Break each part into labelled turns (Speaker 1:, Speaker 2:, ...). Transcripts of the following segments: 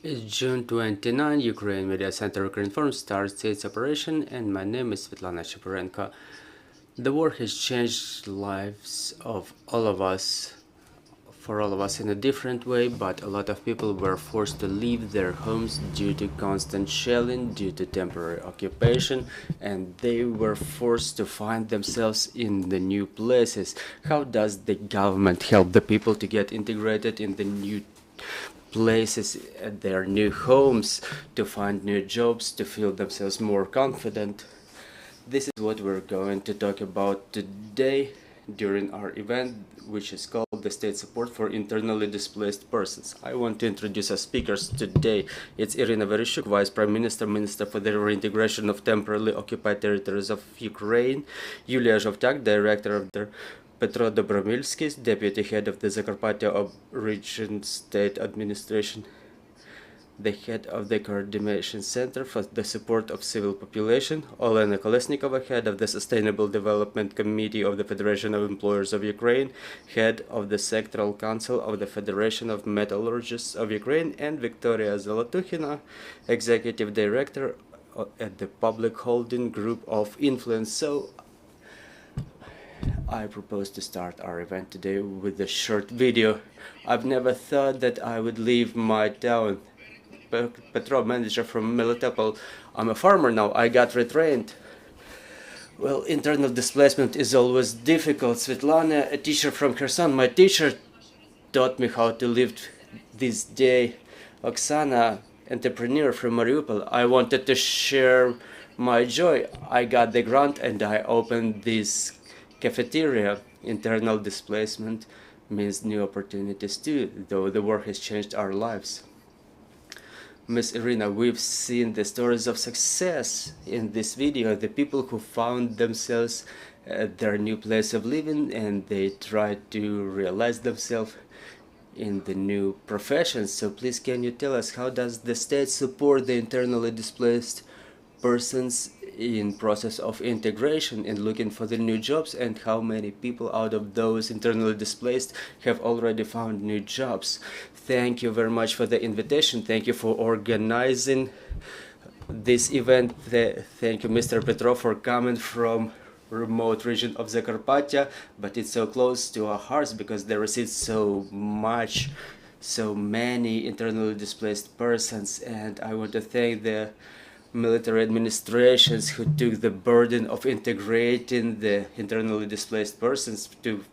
Speaker 1: It's June 29, Ukraine Media Center Ukrinform starts its operation, and my name is Svetlana Shaparenko. The war has changed lives of all of us, for all of us in a different way, but a lot of people were forced to leave their homes due to constant shelling, due to temporary occupation, and they were forced to find themselves in the new places. How does the government help the people to get integrated in the new places at their new homes, to find new jobs, to feel themselves more confident? This is what we're going to talk about today during our event, which is called the State Support for Internally Displaced Persons. I want to introduce our speakers today. It's Iryna Vereshchuk, Vice Prime Minister, Minister for the Reintegration of Temporarily Occupied Territories of Ukraine; Yuliya Zhovtyak, Director of the Petro Dobromilskyi, Deputy Head of the Transcarpathian Region State Administration; the Head of the Coordination Center for the Support of Civil Population; Olena Kolesnikova, Head of the Sustainable Development Committee of the Federation of Employers of Ukraine, Head of the Sectoral Council of the Federation of Metallurgists of Ukraine; and Viktoria Zolotukhina, Executive Director at the Public Holding Group of Influence. So I propose to start our event today with a short video. I've never thought that I would leave my town. Petro, manager from Melitopol. I'm a farmer now. I got retrained. Well, internal displacement is always difficult. Svetlana, a teacher from Kherson, my teacher, taught me how to live this day. Oksana, entrepreneur from Mariupol. I wanted to share my joy. I got the grant and I opened this cafeteria. Internal displacement means new opportunities too, though the war has changed our lives. Miss Iryna, we've seen the stories of success in this video, the people who found themselves at their new place of living and they tried to realize themselves in the new professions. So please, can you tell us, how does the state support the internally displaced persons in process of integration and looking for the new jobs, and how many people out of those internally displaced have already found new jobs? Thank you very much for the invitation. Thank you for organizing this event. Thank you, Mr. Petro, for coming from remote region of Zakarpattia, but it's so close to our hearts because there is so many internally displaced persons, and I want to thank the military administrations who took the burden of integrating the internally displaced persons to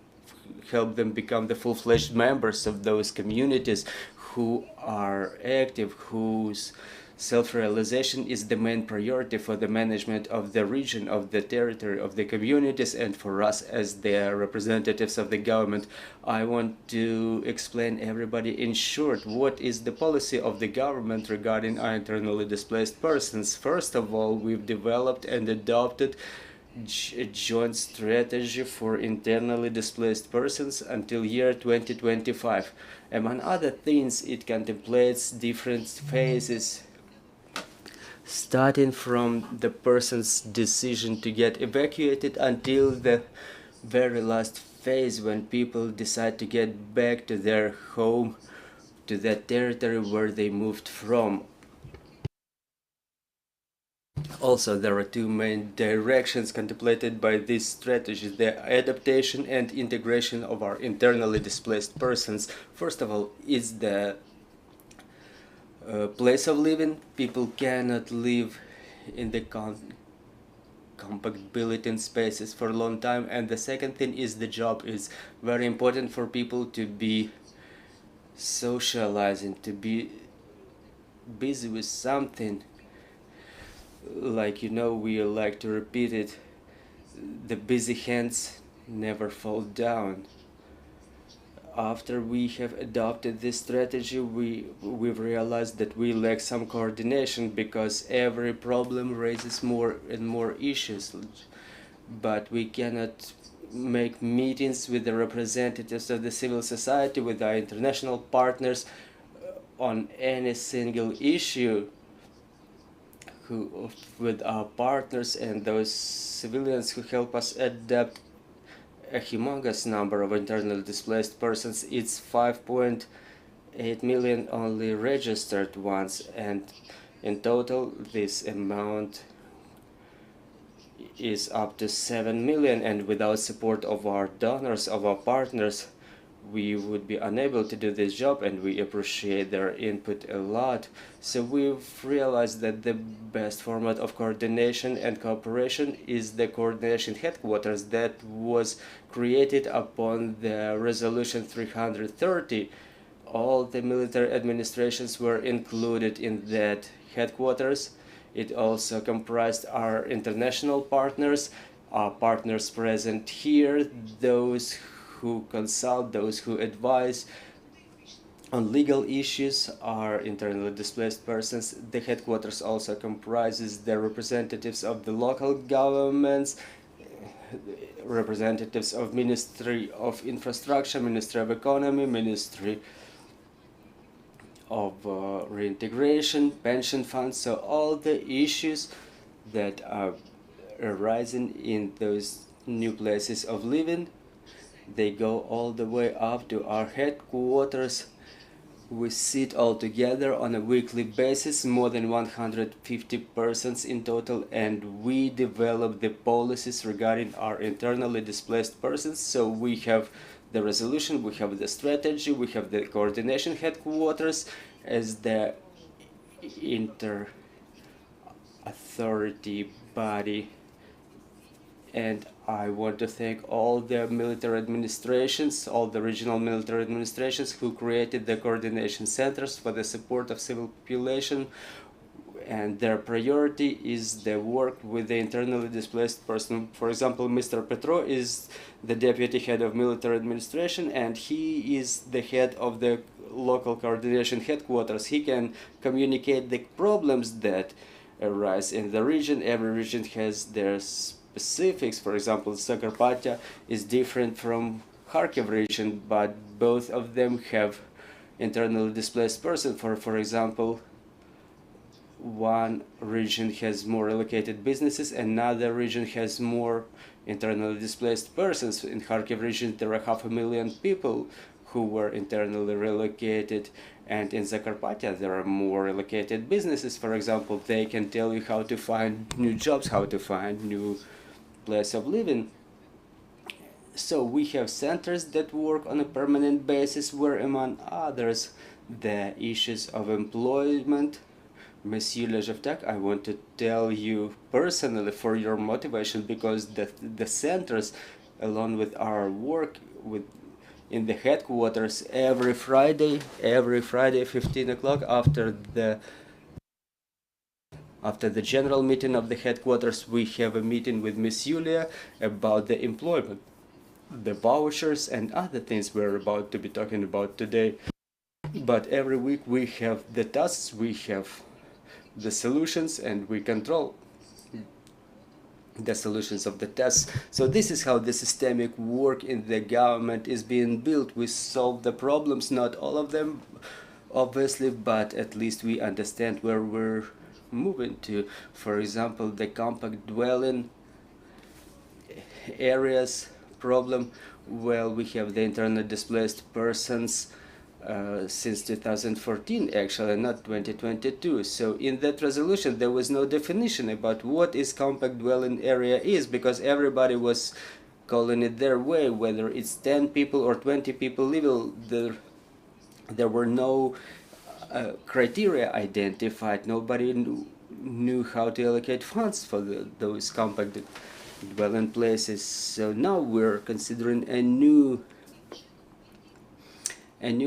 Speaker 1: help them become the full-fledged members of those communities who are active, whose self-realization is the main priority for the management of the region, of the territory, of the communities, and for us as the representatives of the government. I want to explain everybody in short what is the policy of the government regarding our internally displaced persons. First of all, we've developed and adopted a joint strategy for internally displaced persons until year 2025. Among other things, it contemplates different phases, starting from the person's decision to get evacuated until the very last phase when people decide to get back to their home, to that territory where they moved from. Also, there are two main directions contemplated by this strategy: the adaptation and integration of our internally displaced persons. First of all, is the place of living. People cannot live in the compact built-in spaces for a long time. And the second thing is the job. Is very important for people to be socializing, to be busy with something. Like, you know, we like to repeat it, the busy hands never fall down. After we have adopted this strategy, we've realized that we lack some coordination because every problem raises more and more issues. But we cannot make meetings with the representatives of the civil society, with our international partners on any single issue. With our partners and those civilians who help us adapt a humongous number of internally displaced persons. It's 5.8 8 million only registered ones, and in total this amount is up to 7 million, and without support of our donors, of our partners, we would be unable to do this job, and we appreciate their input a lot. So we've realized that the best format of coordination and cooperation is the coordination headquarters that was created upon the resolution 330. All the military administrations were included in that headquarters. It also comprised our international partners, our partners present here, those who consult, those who advise on legal issues are internally displaced persons. The headquarters also comprises the representatives of the local governments, representatives of Ministry of Infrastructure, Ministry of Economy, Ministry of Reintegration, pension funds. So all the issues that are arising in those new places of living, they go all the way up to our headquarters. We sit all together on a weekly basis, more than 150 persons in total, and we develop the policies regarding our internally displaced persons. So we have the resolution, we have the strategy, we have the coordination headquarters as the inter-authority body. And I want to thank all the military administrations, all the regional military administrations who created the coordination centers for the support of civil population. And their priority is the work with the internally displaced person. For example, Mr. Petro is the deputy head of military administration, and he is the head of the local coordination headquarters. He can communicate the problems that arise in the region. Every region has their specifics. For example, Transcarpathian is different from Kharkiv region, but both of them have internally displaced persons. For example, one region has more relocated businesses, another region has more internally displaced persons. In Kharkiv region there are 500,000 people who were internally relocated, and in Zakarpattia there are more relocated businesses. For example, they can tell you how to find new jobs, how to find new place of living. So we have centers that work on a permanent basis where, among others, the issues of employment. Ms. Yuliya Zhovtyak, I want to tell you personally for your motivation, because the centers, along with our work in the headquarters, every Friday 15 o'clock after the general meeting of the headquarters, we have a meeting with Ms. Yuliya about the employment, the vouchers, and other things we're about to be talking about today. But every week we have the tasks, we have the solutions, and we control the solutions of the tasks. So this is how the systemic work in the government is being built. We solve the problems, not all of them, obviously, but at least we understand where we're moving to. For example, the compact dwelling areas problem. Well, we have the internally displaced persons since 2014, actually, not 2022. So in that resolution there was no definition about what is compact dwelling area is, because everybody was calling it their way, whether it's 10 people or 20 people living. There were no criteria identified. Nobody knew how to allocate funds for those compact dwelling places. So now we're considering a new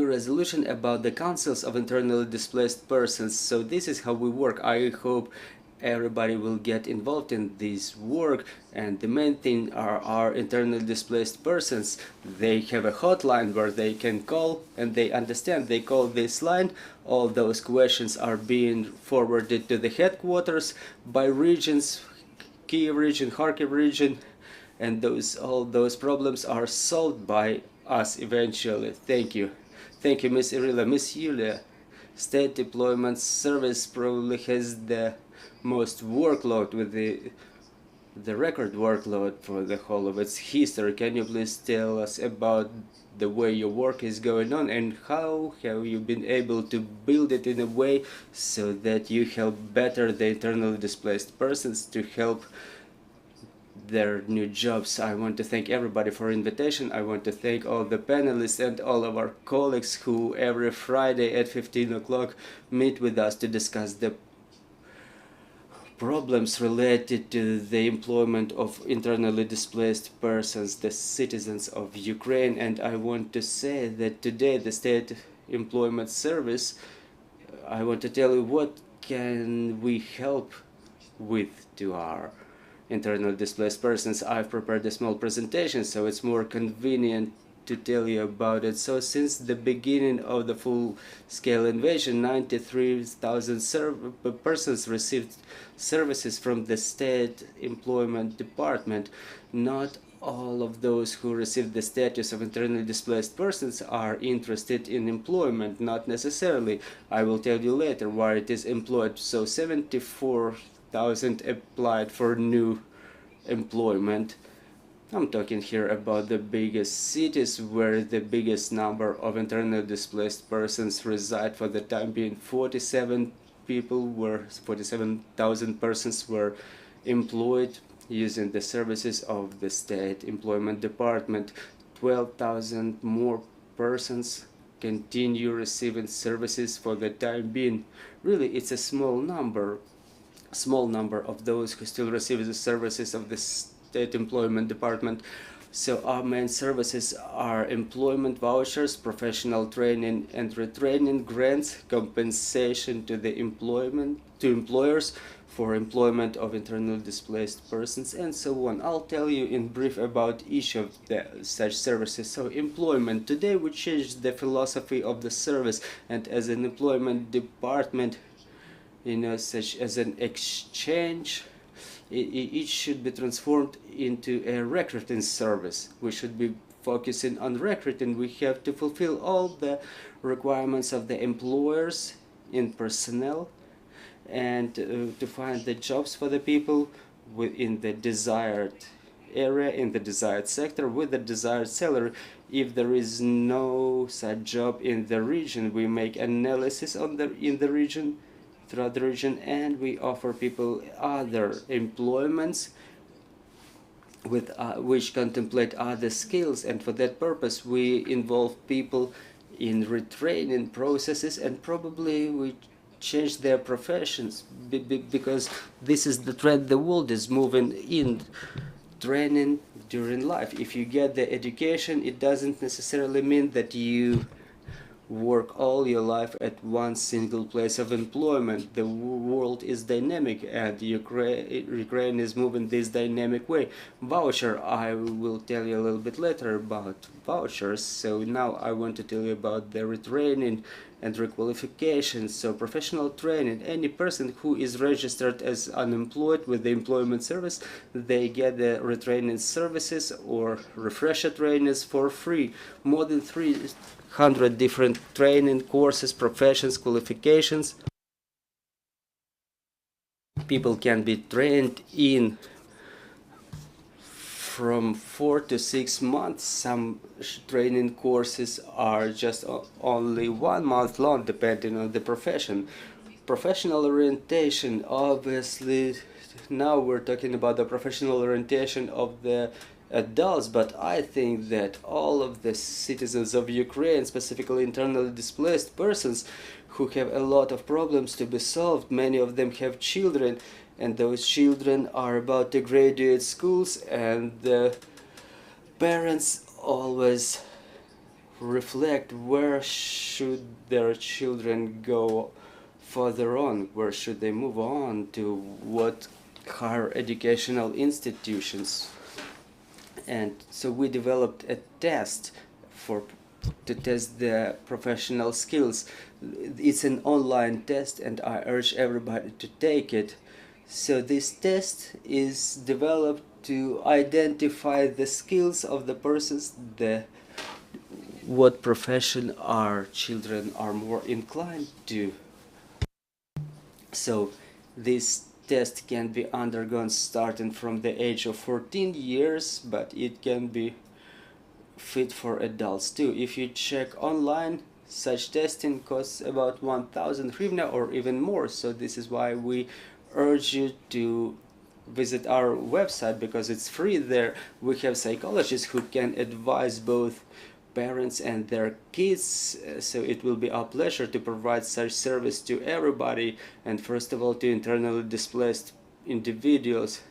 Speaker 1: resolution about the councils of internally displaced persons. So this is how we work. I hope everybody will get involved in this work, and the main thing are our internally displaced persons. They have a hotline where they can call, and they understand. They call this line, all those questions are being forwarded to the headquarters by regions, Kiev region, Kharkiv region, and all those problems are solved by us eventually. Thank you. Thank you, Ms. Iryna. Ms. Yuliya, State Deployment Service probably has the most workload, with the record workload for the whole of its history. Can you please tell us about the way your work is going on, and how have you been able to build it in a way so that you help better the internally displaced persons to help their new jobs. I want to thank everybody for invitation. I want to thank all the panelists and all of our colleagues who every Friday at 15 o'clock meet with us to discuss the problems related to the employment of internally displaced persons, the citizens of Ukraine. And I want to say that today the State Employment Service, I want to tell you what can we help with to our internally displaced persons. I've prepared a small presentation so it's more convenient to tell you about it. So since the beginning of the full-scale invasion, 93,000 persons received services from the State Employment Department. Not all of those who received the status of internally displaced persons are interested in employment, not necessarily. I will tell you later why it is employed. So 74,000 applied for new employment. I'm talking here about the biggest cities where the biggest number of internally displaced persons reside. For the time being, 47,000 persons were employed using the services of the State Employment Department. 12,000 more persons continue receiving services for the time being. Really, it's a small number of those who still receive the services of the State Employment Department. So our main services are employment vouchers, professional training and retraining, grants, compensation to the employers for employment of internally displaced persons, and so on. I'll tell you in brief about each of such services. So employment. Today we changed the philosophy of the service, and as an employment department, such as an exchange, it should be transformed into a recruiting service. We should be focusing on recruiting. We have to fulfill all the requirements of the employers in personnel and to find the jobs for the people within the desired area, in the desired sector, with the desired salary. If there is no such job in the region, we make analysis throughout the region, and we offer people other employments with which contemplate other skills, and for that purpose we involve people in retraining processes, and probably we change their professions because this is the trend. The world is moving in training during life. If you get the education, it doesn't necessarily mean that you work all your life at one single place of employment. The world is dynamic, and Ukraine is moving this dynamic way. Voucher, I will tell you a little bit later about vouchers. So now I want to tell you about the retraining and requalification. So professional training, any person who is registered as unemployed with the employment service, they get the retraining services or refresher trainings for free. More than 300 different training courses, professions, qualifications. People can be trained in from 4 to 6 months. Some training courses are just only 1 month long, depending on the profession. Professional orientation, obviously, now we're talking about the professional orientation of the adults, but I think that all of the citizens of Ukraine, specifically internally displaced persons who have a lot of problems to be solved, many of them have children, and those children are about to graduate schools, and the parents always reflect where should their children go further on, where should they move on to, what higher educational institutions. And so we developed a test to test the professional skills. It's an online test, and I urge everybody to take it. So this test is developed to identify the skills of the persons, what profession our children are more inclined to. So this test can be undergone starting from the age of 14 years, but it can be fit for adults too. If you check online, such testing costs about 1,000 hryvnia or even more. So this is why we urge you to visit our website, because it's free there. We have psychologists who can advise both parents and their kids, so it will be our pleasure to provide such service to everybody, and first of all to internally displaced individuals.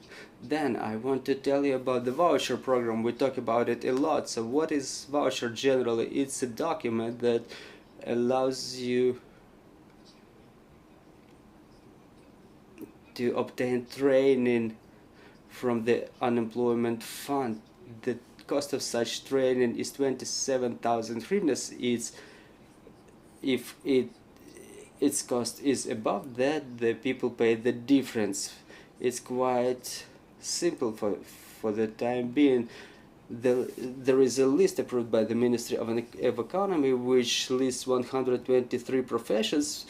Speaker 1: Then I want to tell you about the voucher program. We talk about it a lot. So what is voucher generally? It's a document that allows you to obtain training from the unemployment fund. The cost of such training is 27,000 hryvnias. If its cost is above that, the people pay the difference. It's quite simple for the time being. There is a list approved by the Ministry of Economy which lists 123 professions.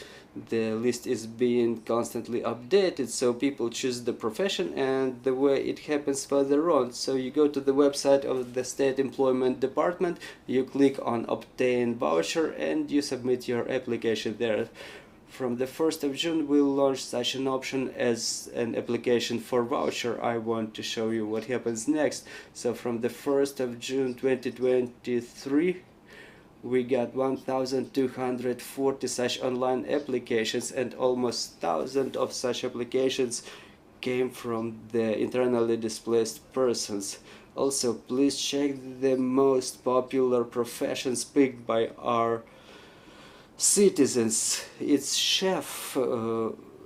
Speaker 1: The list is being constantly updated, so people choose the profession and the way it happens further on. So you go to the website of the State Employment Department, you click on Obtain Voucher and you submit your application there. From the 1st of June we'll launch such an option as an application for voucher. I want to show you what happens next. So from the 1st of June 2023 we got 1,240 such online applications, and almost 1,000 of such applications came from the internally displaced persons. Also, please check the most popular professions picked by our citizens. It's chef,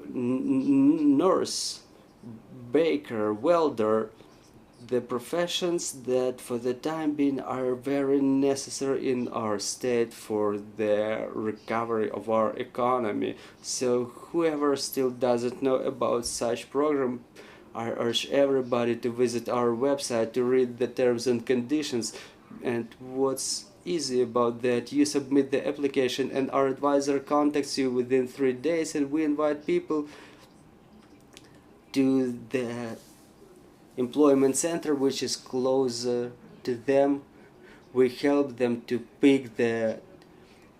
Speaker 1: nurse, baker, welder, the professions that for the time being are very necessary in our state for the recovery of our economy. So whoever still doesn't know about such program, I urge everybody to visit our website to read the terms and conditions. And what's easy about that, you submit the application and our advisor contacts you within 3 days, and we invite people to the employment center which is closer to them. We help them to pick the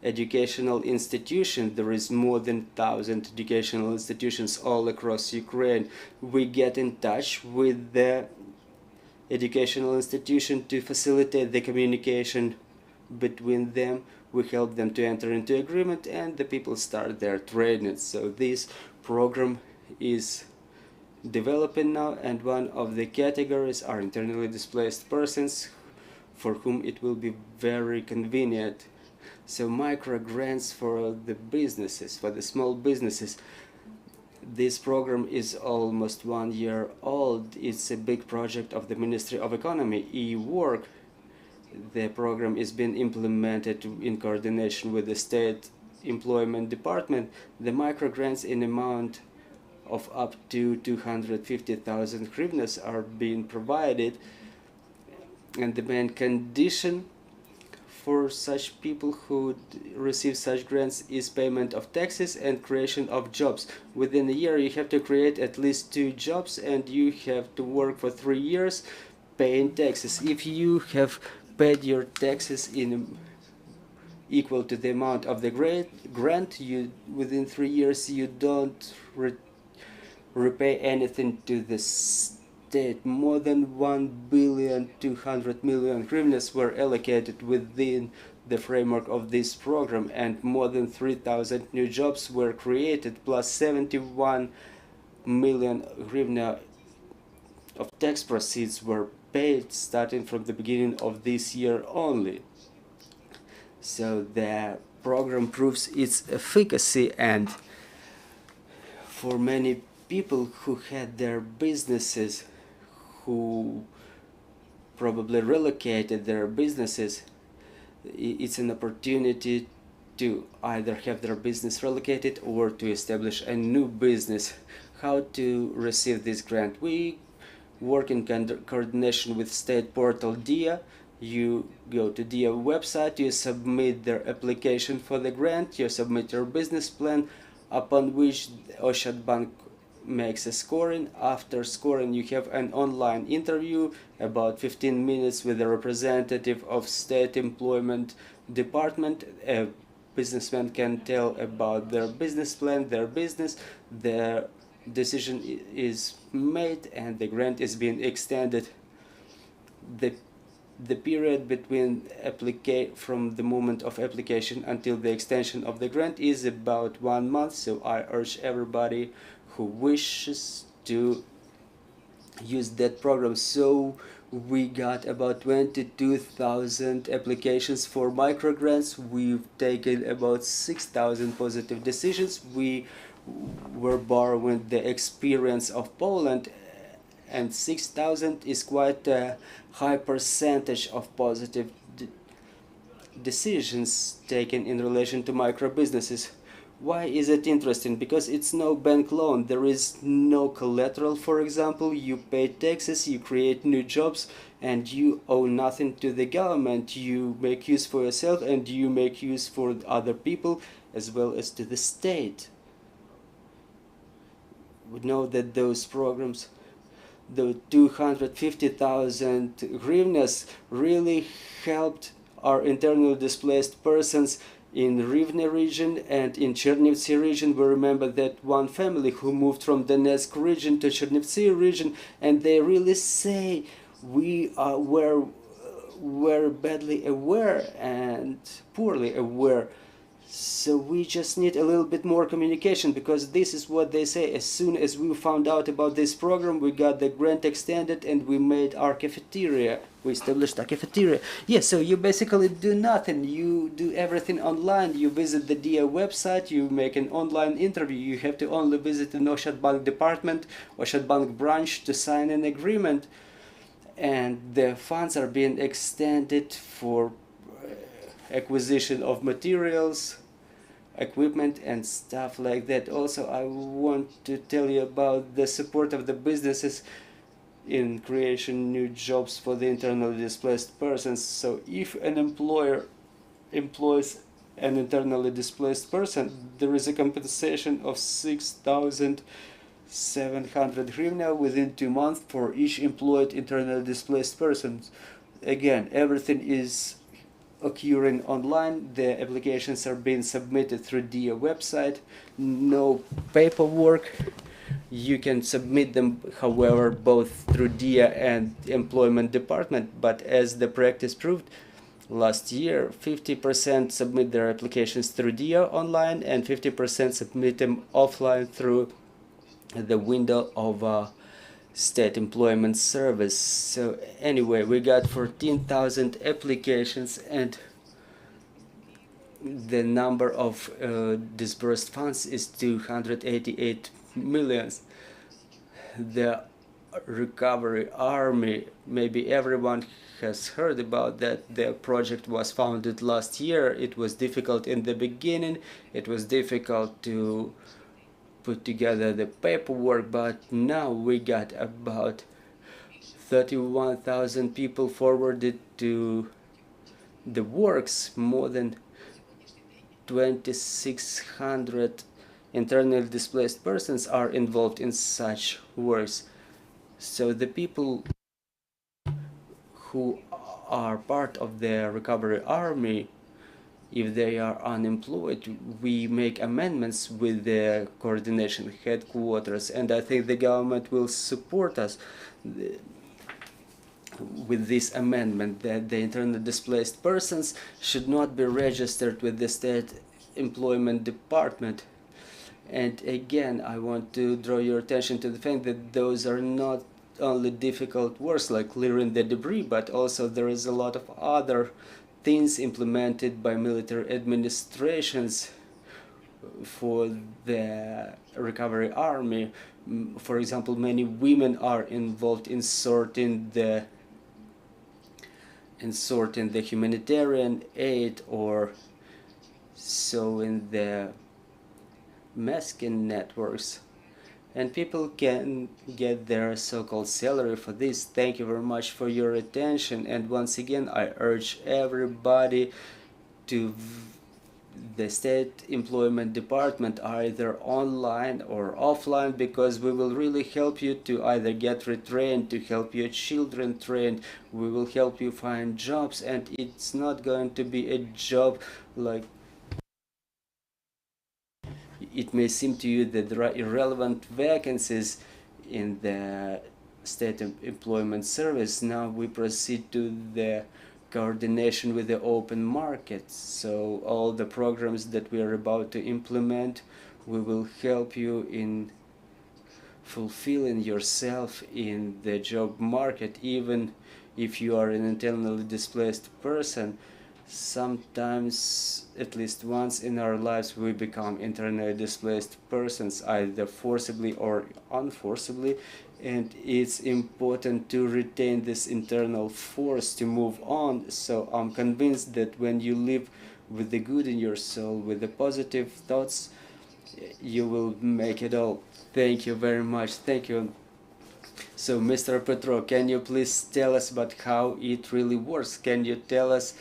Speaker 1: educational institution. There is more than 1,000 educational institutions all across Ukraine. We get in touch with the educational institution to facilitate the communication between them. We help them to enter into agreement and the people start their training. So this program is developing now, and one of the categories are internally displaced persons for whom it will be very convenient. So micro grants for the businesses, for the small businesses. This program is almost 1 year old. It's a big project of the Ministry of Economy, e-work. The program is being implemented in coordination with the State Employment Department. The micro grants in amount of up to 250,000 hryvnias are being provided, and the main condition for such people who receive such grants is payment of taxes and creation of jobs. Within a year you have to create at least 2 jobs, and you have to work for 3 years paying taxes. If you have paid your taxes in equal to the amount of the grant, you within 3 years you don't repay anything to the state. More than 1,200,000,000 hryvnias were allocated within the framework of this program, and more than 3,000 new jobs were created, plus 71 million hryvnia of tax proceeds were paid starting from the beginning of this year only. So the program proves its efficacy, and for many people who had their businesses, who probably relocated their businesses, it's an opportunity to either have their business relocated or to establish a new business. How to receive this grant? We work in coordination with state portal DIA. You go to DIA website, you submit their application for the grant, you submit your business plan, upon which Oshad Bank makes a scoring. After scoring, you have an online interview, about 15 minutes, with a representative of State Employment Department. A businessman can tell about their business plan, their business, their decision is made, and the grant is being extended. The period between from the moment of application until the extension of the grant is about 1 month, so I urge everybody who wishes to use that program. So we got about 22,000 applications for microgrants. We've taken about 6,000 positive decisions. We were borrowing the experience of Poland, and 6,000 is quite a high percentage of positive decisions taken in relation to micro businesses. Why is it interesting? Because it's no bank loan. There is no collateral, for example. You pay taxes, you create new jobs, and you owe nothing to the government. You make use for yourself, and you make use for other people, as well as to the state. We know that those programs, the 250,000 hryvnias, really helped our internally displaced persons in Rivne region and in Chernivtsi region. We remember that one family who moved from Donetsk region to Chernivtsi region, and they really say we were badly aware and poorly aware. So we just need a little bit more communication, because this is what they say. As soon as we found out about this program, we got the grant extended and we made our cafeteria. We established a cafeteria. Yeah, so you basically do nothing. You do everything online. You visit the DIA website, you make an online interview. You have to only visit the Oshad Bank department, Oshad Bank branch to sign an agreement. And the funds are being extended for acquisition of materials, equipment, and stuff like that. Also, I want to tell you about the support of the businesses in creation new jobs for the internally displaced persons. So if an employer employs an internally displaced person, there is a compensation of 6,700 hryvnia within 2 months for each employed internally displaced person. Again, everything is occurring online. The applications are being submitted through DIA website. No paperwork. You can submit them, however, both through DIA and Employment Department. But as the practice proved, last year 50% submit their applications through DIA online, and 50% submit them offline through the window of State Employment Service. So anyway, we got 14,000 applications, and the number of disbursed funds is 288 million. The Recovery Army, maybe everyone has heard about that. The project was founded last year. It was difficult in the beginning. It was difficult to put together the paperwork, but now we got about 31,000 people forwarded to the works. More than 2,600 internally displaced persons are involved in such works. So the people who are part of the Recovery Army, if they are unemployed, we make amendments with the coordination headquarters, and I think the government will support us with this amendment, that the internally displaced persons should not be registered with the State Employment Department. And again, I want to draw your attention to the fact that those are not only difficult works like clearing the debris, but also there is a lot of other things implemented by military administrations for the Recovery Army. For example, many women are involved in sorting the humanitarian aid, or so in the masking networks, and people can get their so-called salary for this. Thank you very much for your attention, and once again I urge everybody to the state employment department, either online or offline, because we will really help you to either get retrained, to help your children trained. We will help you find jobs, and it's not going to be a job like it may seem to you that there are irrelevant vacancies in the state employment service. Now we proceed to the coordination with the open market. So all the programs that we are about to implement, we will help you in fulfilling yourself in the job market. Even if you are an internally displaced person, sometimes, at least once in our lives, we become internally displaced persons, either forcibly or unforcibly, and it's important to retain this internal force to move on. So I'm convinced that when you live with the good in your soul, with the positive thoughts, you will make it all. Thank you very much. Thank you. So Mr. Petro, can you please tell us about how it really works? Can you tell us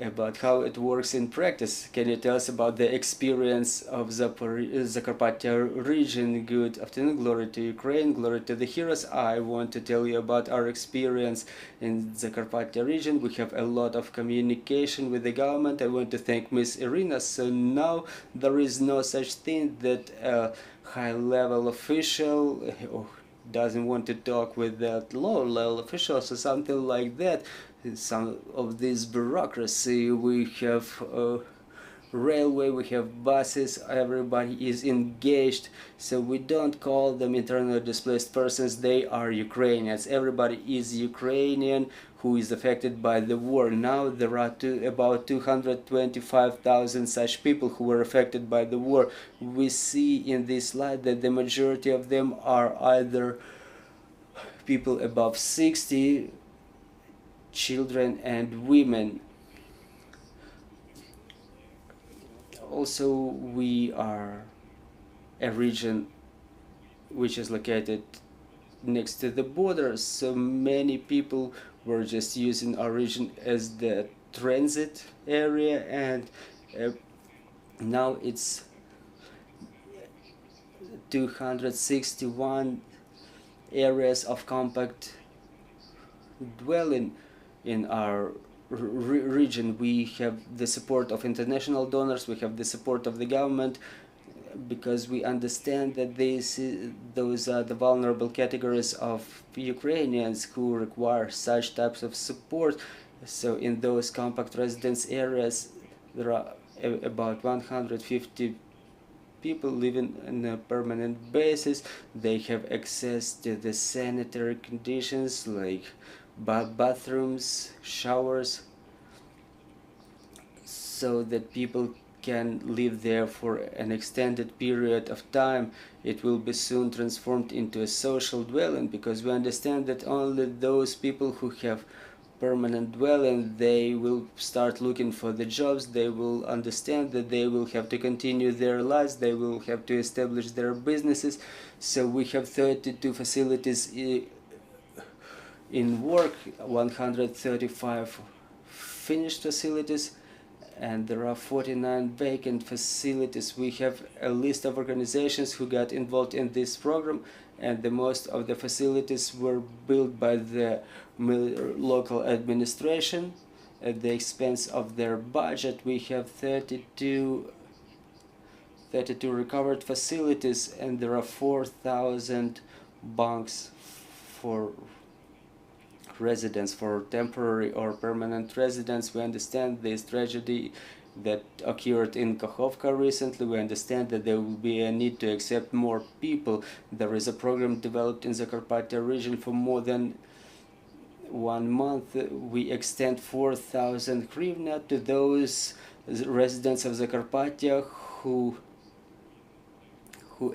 Speaker 1: about how it works in practice? Can you tell us about the experience of Zakarpattia region? Good afternoon, glory to Ukraine, glory to the heroes. I want to tell you about our experience in Zakarpattia region. We have a lot of communication with the government. I want to thank Miss Iryna. So now there is no such thing that a high-level official doesn't want to talk with that low-level officials or something like that. Some of this bureaucracy, we have railway, we have buses, everybody is engaged, so we don't call them internally displaced persons, they are Ukrainians. Everybody is Ukrainian who is affected by the war. Now there are about 225,000 such people who were affected by the war. We see in this slide that the majority of them are either people above 60, children and women. Also, we are a region which is located next to the border, so many people were just using our region as the transit area, and now it's 261 areas of compact dwelling in our region. We have the support of international donors, we have the support of the government, because we understand that those are the vulnerable categories of Ukrainians who require such types of support. So in those compact residence areas, there are about 150 people living on a permanent basis. They have access to the sanitary conditions like bathrooms, showers, so that people can live there for an extended period of time. It will be soon transformed into a social dwelling, because we understand that only those people who have permanent dwelling, they will start looking for the jobs, they will understand that they will have to continue their lives, they will have to establish their businesses. So we have 32 facilities in work, 135 finished facilities, and there are 49 vacant facilities. We have a list of organizations who got involved in this program, and the most of the facilities were built by the local administration at the expense of their budget. We have 32 recovered facilities, and there are 4,000 bunks for residents, for temporary or permanent residents. We understand this tragedy that occurred in Kakhovka recently. We understand that there will be a need to accept more people. There is a program developed in Zakarpattia region for more than 1 month. We extend 4,000 hryvnia to those residents of Zakarpattia who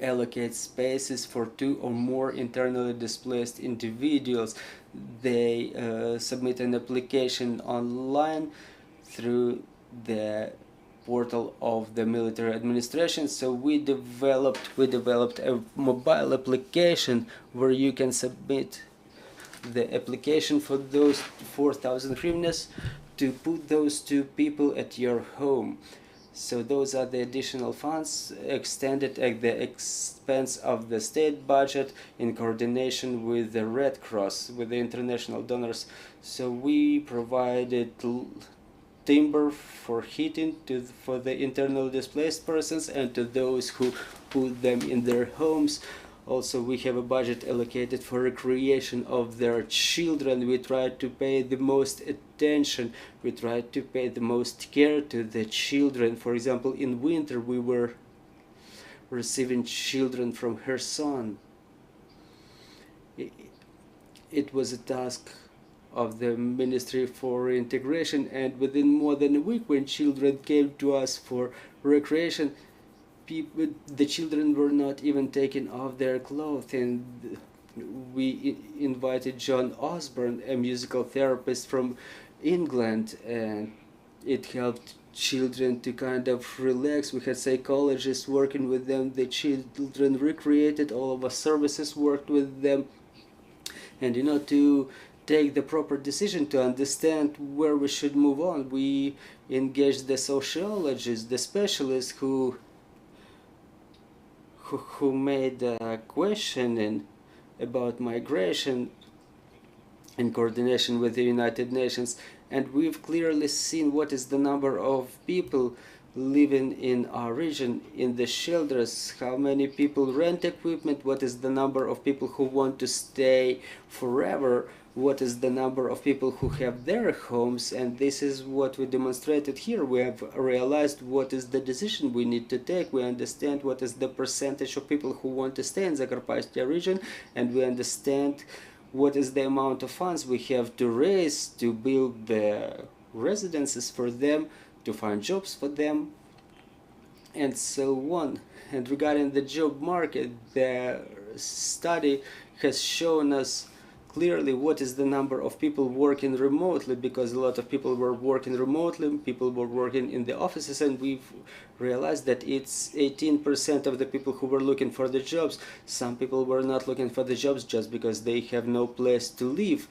Speaker 1: allocate spaces for 2 or more internally displaced individuals. They submit an application online through the portal of the military administration. So we developed a mobile application where you can submit the application for those 4,000 hryvnias to put those 2 people at your home. So those are the additional funds extended at the expense of the state budget in coordination with the Red Cross, with the international donors. So we provided timber for heating for the internally displaced persons and to those who put them in their homes. Also, we have a budget allocated for recreation of their children. We try to pay the most attention. We try to pay the most care to the children. For example, in winter, we were receiving children from Kherson. It was a task of the Ministry for Reintegration, and within more than a week, when children came to us for recreation, the children were not even taking off their clothes, and we invited John Osborne, a musical therapist from England, and it helped children to kind of relax. We had psychologists working with them, the children recreated, all of our services worked with them, and to take the proper decision, to understand where we should move on, we engaged the sociologists, the specialists who made a questioning about migration in coordination with the United Nations, and we've clearly seen what is the number of people living in our region in the shelters, how many people rent equipment, what is the number of people who want to stay forever, what is the number of people who have their homes, and this is what we demonstrated here. We have realized what is the decision we need to take. We understand what is the percentage of people who want to stay in the Carpathian region, and we understand what is the amount of funds we have to raise to build the residences for them, to find jobs for them, and so on. And regarding the job market, the study has shown us clearly what is the number of people working remotely, because a lot of people were working remotely, people were working in the offices, and we've realized that it's 18% of the people who were looking for the jobs. Some people were not looking for the jobs just because they have no place to live.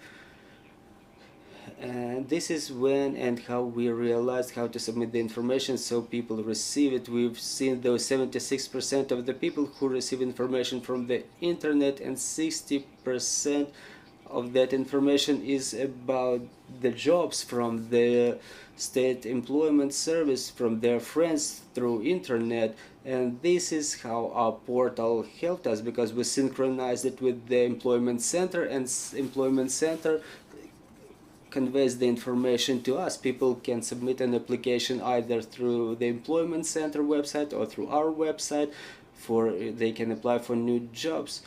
Speaker 1: And this is when and how we realized how to submit the information so people receive it. We've seen those 76% of the people who receive information from the internet, and 60% of that information is about the jobs from the state employment service, from their friends through internet. And this is how our portal helped us, because we synchronized it with the employment center, and employment center conveys the information to us. People can submit an application either through the employment center website or through our website. They can apply for new jobs.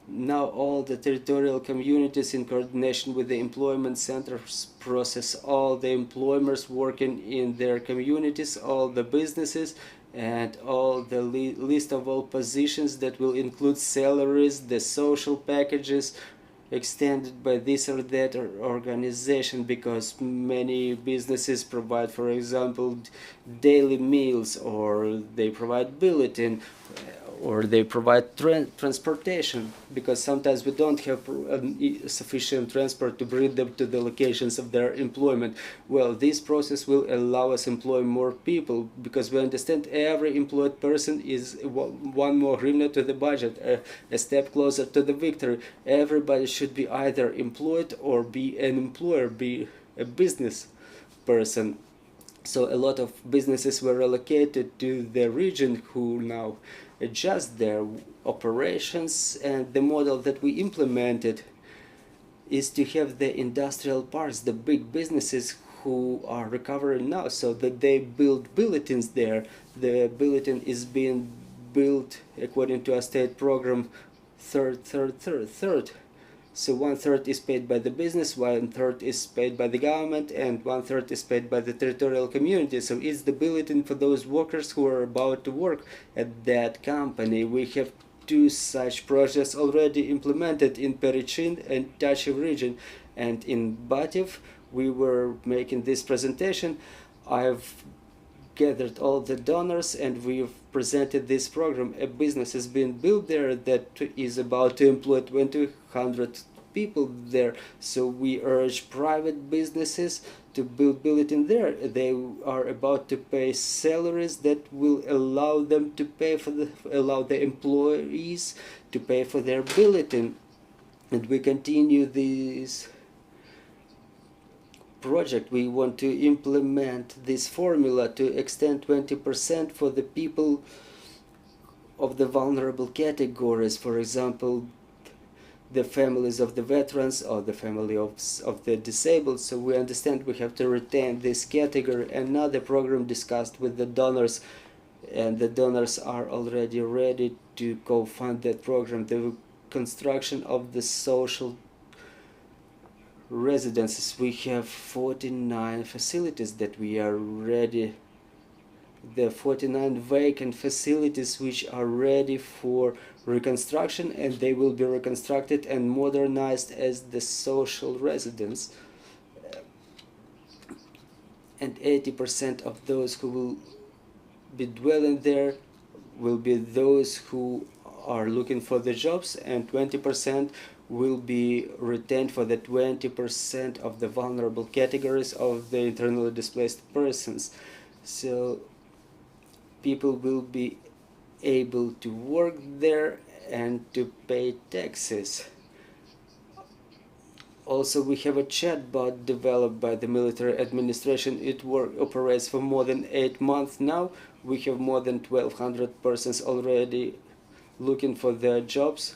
Speaker 1: Now all the territorial communities, in coordination with the employment centers, process all the employers working in their communities, all the businesses, and all the list of all positions that will include salaries, the social packages extended by this or that organization, because many businesses provide, for example, daily meals, or they provide bulletin, or they provide transportation, because sometimes we don't have sufficient transport to bring them to the locations of their employment. Well, this process will allow us to employ more people, because we understand every employed person is one more hryvnia to the budget, a step closer to the victory. Everybody should be either employed or be an employer, be a business person. So a lot of businesses were relocated to the region who now adjust their operations, and the model that we implemented is to have the industrial parks, the big businesses who are recovering now, so that they build bulletins there. The bulletin is being built according to a state program, third. So 1/3 is paid by the business, 1/3 is paid by the government, and 1/3 is paid by the territorial community. So it's the bulletin for those workers who are about to work at that company. We have 2 such projects already implemented in Perichin and Tachiv region, and in Bativ we were making this presentation. I've gathered all the donors, and we've presented this program. A business has been built there that is about to employ 200 people there. So we urge private businesses to build in there. They are about to pay salaries that will allow them to pay for allow the employees to pay for their bulletin. And we continue this project. We want to implement this formula to extend 20% for the people of the vulnerable categories, for example, the families of the veterans or the family of the disabled. So we understand we have to retain this category. Another program discussed with the donors, and the donors are already ready to co-fund that program, the construction of the social residences. We have 49 facilities that we are ready, the 49 vacant facilities which are ready for reconstruction, and they will be reconstructed and modernized as the social residence. And 80% of those who will be dwelling there will be those who are looking for the jobs, and 20% will be retained for the 20% of the vulnerable categories of the internally displaced persons. So people will be able to work there and to pay taxes. Also, we have a chatbot developed by the military administration. It operates for more than 8 months now. We have more than 1,200 persons already looking for their jobs,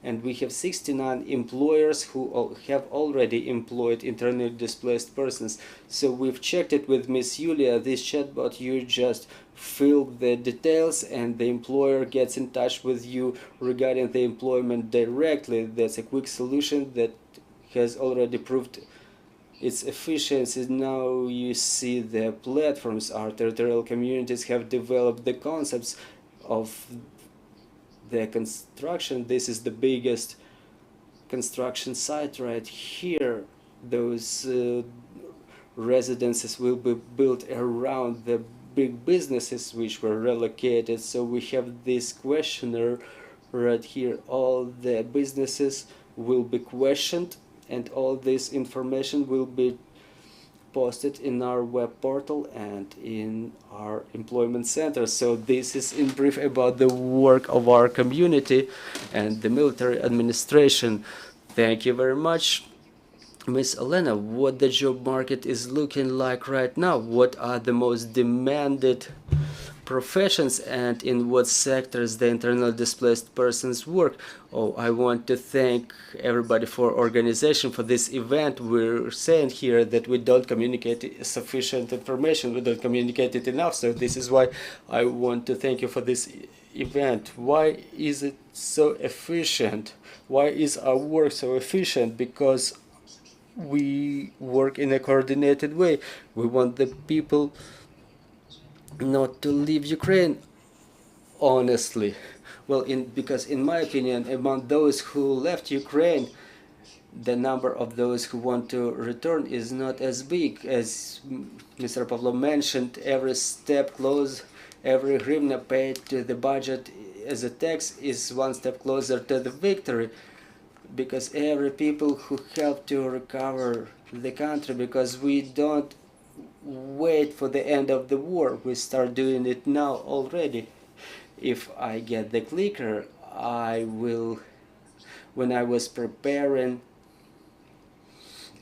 Speaker 1: and we have 69 employers who have already employed internally displaced persons. So we've checked it with Miss Yuliya. This chatbot, you just fill the details and the employer gets in touch with you regarding the employment directly. That's a quick solution that has already proved its efficiency. Now you see the platforms. Our territorial communities have developed the concepts of the construction. This is the biggest construction site right here. Those residences will be built around the big businesses which were relocated. So we have this questionnaire right here. All the businesses will be questioned, and all this information will be posted in our web portal and in our employment center. So this is in brief about the work of our community and the military administration. Thank you very much. Miss Olena, what the job market is looking like right now? What are the most demanded professions, and in what sectors the internally displaced persons work? Oh, I want to thank everybody for organization for this event. We're saying here that we don't communicate sufficient information, we don't communicate it enough, so this is why I want to thank you for this event. Why is it so efficient? Why is our work so efficient? Because we work in a coordinated way. We want the people not to leave Ukraine, honestly. Well, because in my opinion, among those who left Ukraine, the number of those who want to return is not as big. As Mr. Pavlov mentioned, every step close, every hryvnia paid to the budget as a tax is one step closer to the victory, because every people who help to recover the country, because we don't wait for the end of the war, we start doing it now already. If I get the clicker, I will, when I was preparing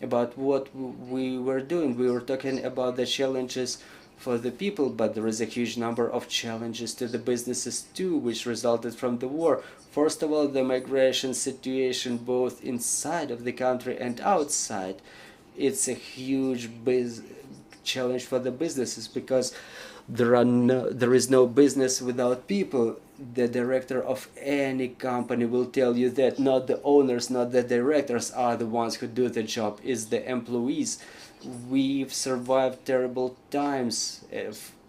Speaker 1: about what we were doing, we were talking about the challenges for the people, but there is a huge number of challenges to the businesses too, which resulted from the war. First of all, the migration situation both inside of the country and outside. It's a huge challenge for the businesses, because there is no business without people. The director of any company will tell you that not the owners, not the directors are the ones who do the job, it's the employees. We've survived terrible times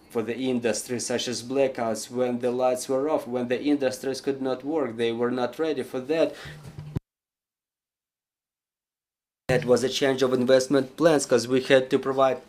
Speaker 1: for the industry, such as blackouts, when the lights were off, when the industries could not work. They were not ready for that. That was a change of investment plans, because we had to provide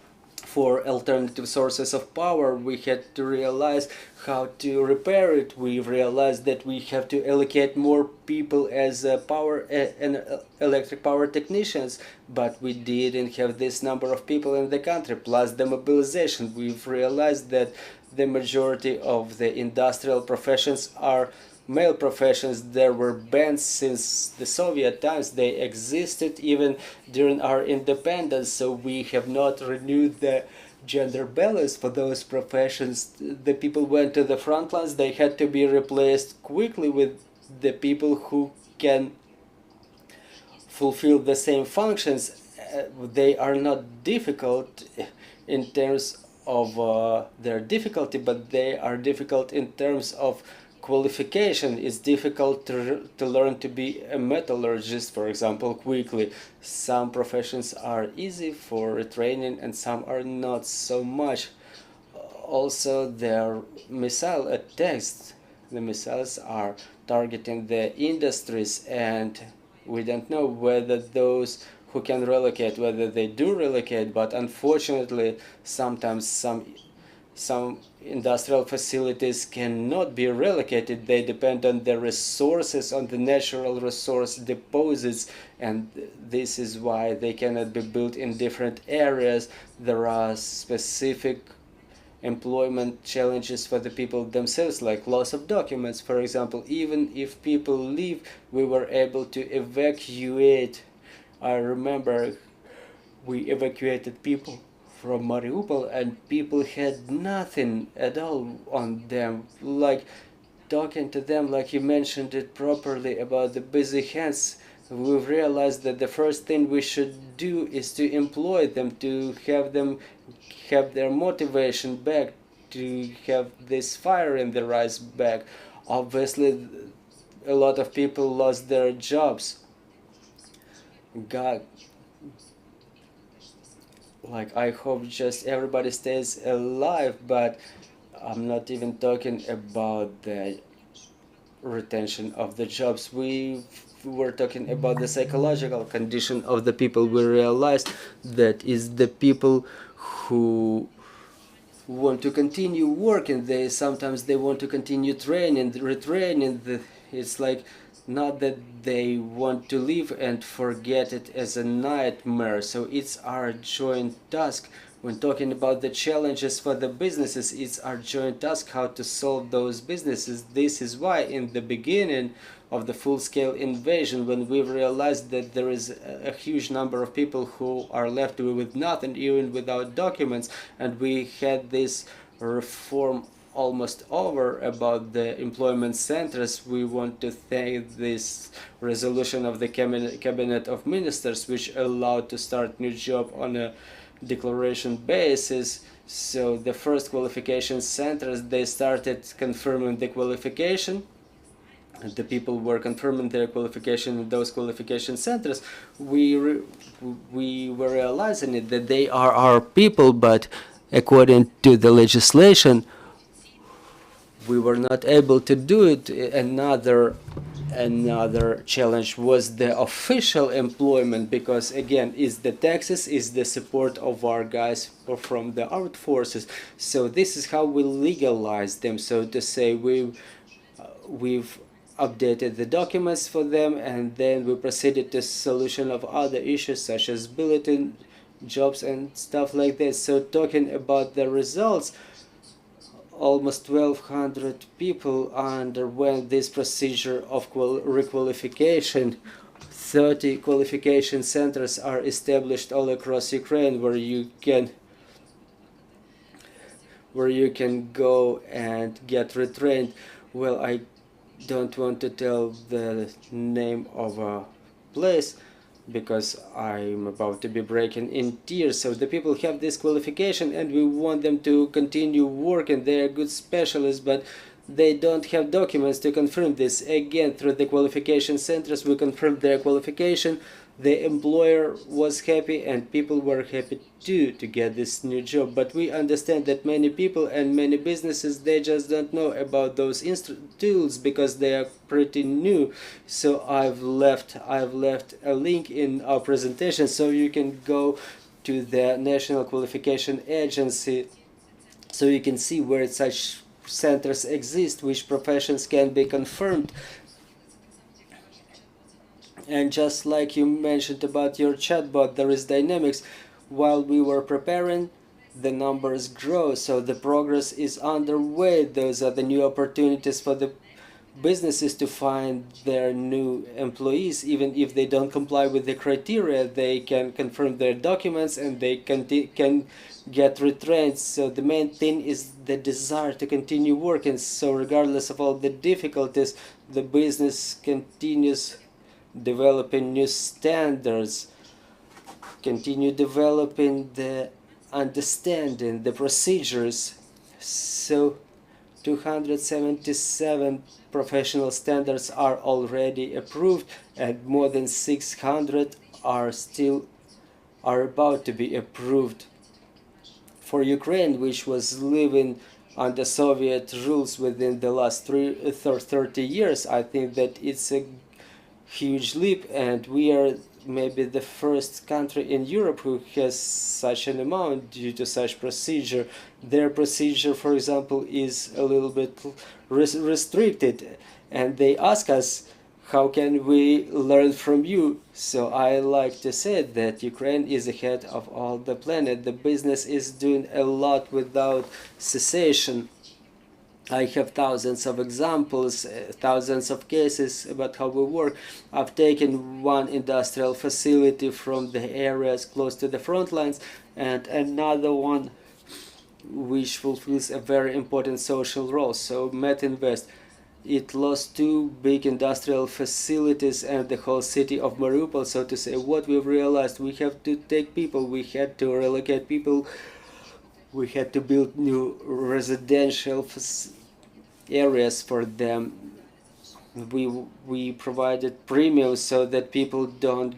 Speaker 1: for alternative sources of power. We had to realize how to repair it. We realized that we have to allocate more people as power and electric power technicians, but we didn't have this number of people in the country, plus the mobilization. We've realized that the majority of the industrial professions are male professions. There were bans since the Soviet times. They existed even during our independence, so we have not renewed the gender balance for those professions. The people went to the front lines. They had to be replaced quickly with the people who can fulfill the same functions. They are not difficult in terms of their difficulty, but they are difficult in terms of qualification. It's difficult to learn to be a metallurgist, for example, quickly. Some professions are easy for retraining and some are not so much. Also, their missile attacks, the missiles are targeting the industries, and we don't know whether those who can relocate, whether they do relocate, but unfortunately sometimes some industrial facilities cannot be relocated. They depend on the resources, on the natural resource deposits, and this is why they cannot be built in different areas. There are specific employment challenges for the people themselves, like loss of documents, for example. Even if people leave, we were able to evacuate. I remember we evacuated people from Mariupol, and people had nothing at all on them. Like, talking to them, like you mentioned it properly about the busy hands, we've realized that the first thing we should do is to employ them, to have their motivation back, to have this fire in their eyes back. Obviously, a lot of people lost their jobs. God, like, I hope just everybody stays alive, but I'm not even talking about the retention of the jobs. We were talking about the psychological condition of the people. We realized that is the people who want to continue working. They sometimes want to continue training, retraining. It's like not that they want to leave and forget it as a nightmare. So it's our joint task. When talking about the challenges for the businesses, it's our joint task how to solve those businesses. This is why in the beginning of the full-scale invasion, when we realized that there is a huge number of people who are left with nothing, even without documents, and we had this reform almost over about the employment centers, we want to thank this resolution of the cabinet of ministers, which allowed to start new job on a declaration basis. So the first qualification centers, they started confirming the qualification. The people were confirming their qualification in those qualification centers. We were realizing it, that they are our people, but according to the legislation, we were not able to do it. Another challenge was the official employment, because again, is the taxes, is the support of our guys from the armed forces. So this is how we legalize them, so to say. We've updated the documents for them, and then we proceeded to solution of other issues such as bulletin jobs and stuff like this. So talking about the results, almost 1,200 people underwent this procedure of requalification. 30 qualification centers are established all across Ukraine where you can go and get retrained. Well, I don't want to tell the name of a place because I'm about to be breaking in tears. So the people have this qualification and we want them to continue working. They are good specialists, but they don't have documents to confirm this. Again, through the qualification centers, we confirmed their qualification. The employer was happy and people were happy too to get this new job. But we understand that many people and many businesses, they just don't know about those tools because they are pretty new. So I've left a link in our presentation so you can go to the National Qualification Agency, so you can see where such centers exist, which professions can be confirmed. And just like you mentioned about your chatbot, there is dynamics. While we were preparing, the numbers grow, so the progress is underway. Those are the new opportunities for the businesses to find their new employees. Even if they don't comply with the criteria, they can confirm their documents and they can get retrained. So the main thing is the desire to continue working. So regardless of all the difficulties, the business continues developing new standards, continue developing the understanding, the procedures. So 277 professional standards are already approved, and more than 600 are about to be approved. For Ukraine, which was living under Soviet rules within the last 30 years, I think that it's a huge leap, and we are maybe the first country in Europe who has such an amount due to such procedure. Their procedure, for example, is a little bit restricted, and they ask us, how can we learn from you? So I like to say that Ukraine is ahead of all the planet. The business is doing a lot without cessation. I have thousands of examples, thousands of cases about how we work. I've taken one industrial facility from the areas close to the front lines and another one which fulfills a very important social role. So Metinvest, it lost two big industrial facilities and the whole city of Mariupol. So to say, what we've realized, we have to take people, we had to relocate people, we had to build new residential areas for them. We provided premiums so that people don't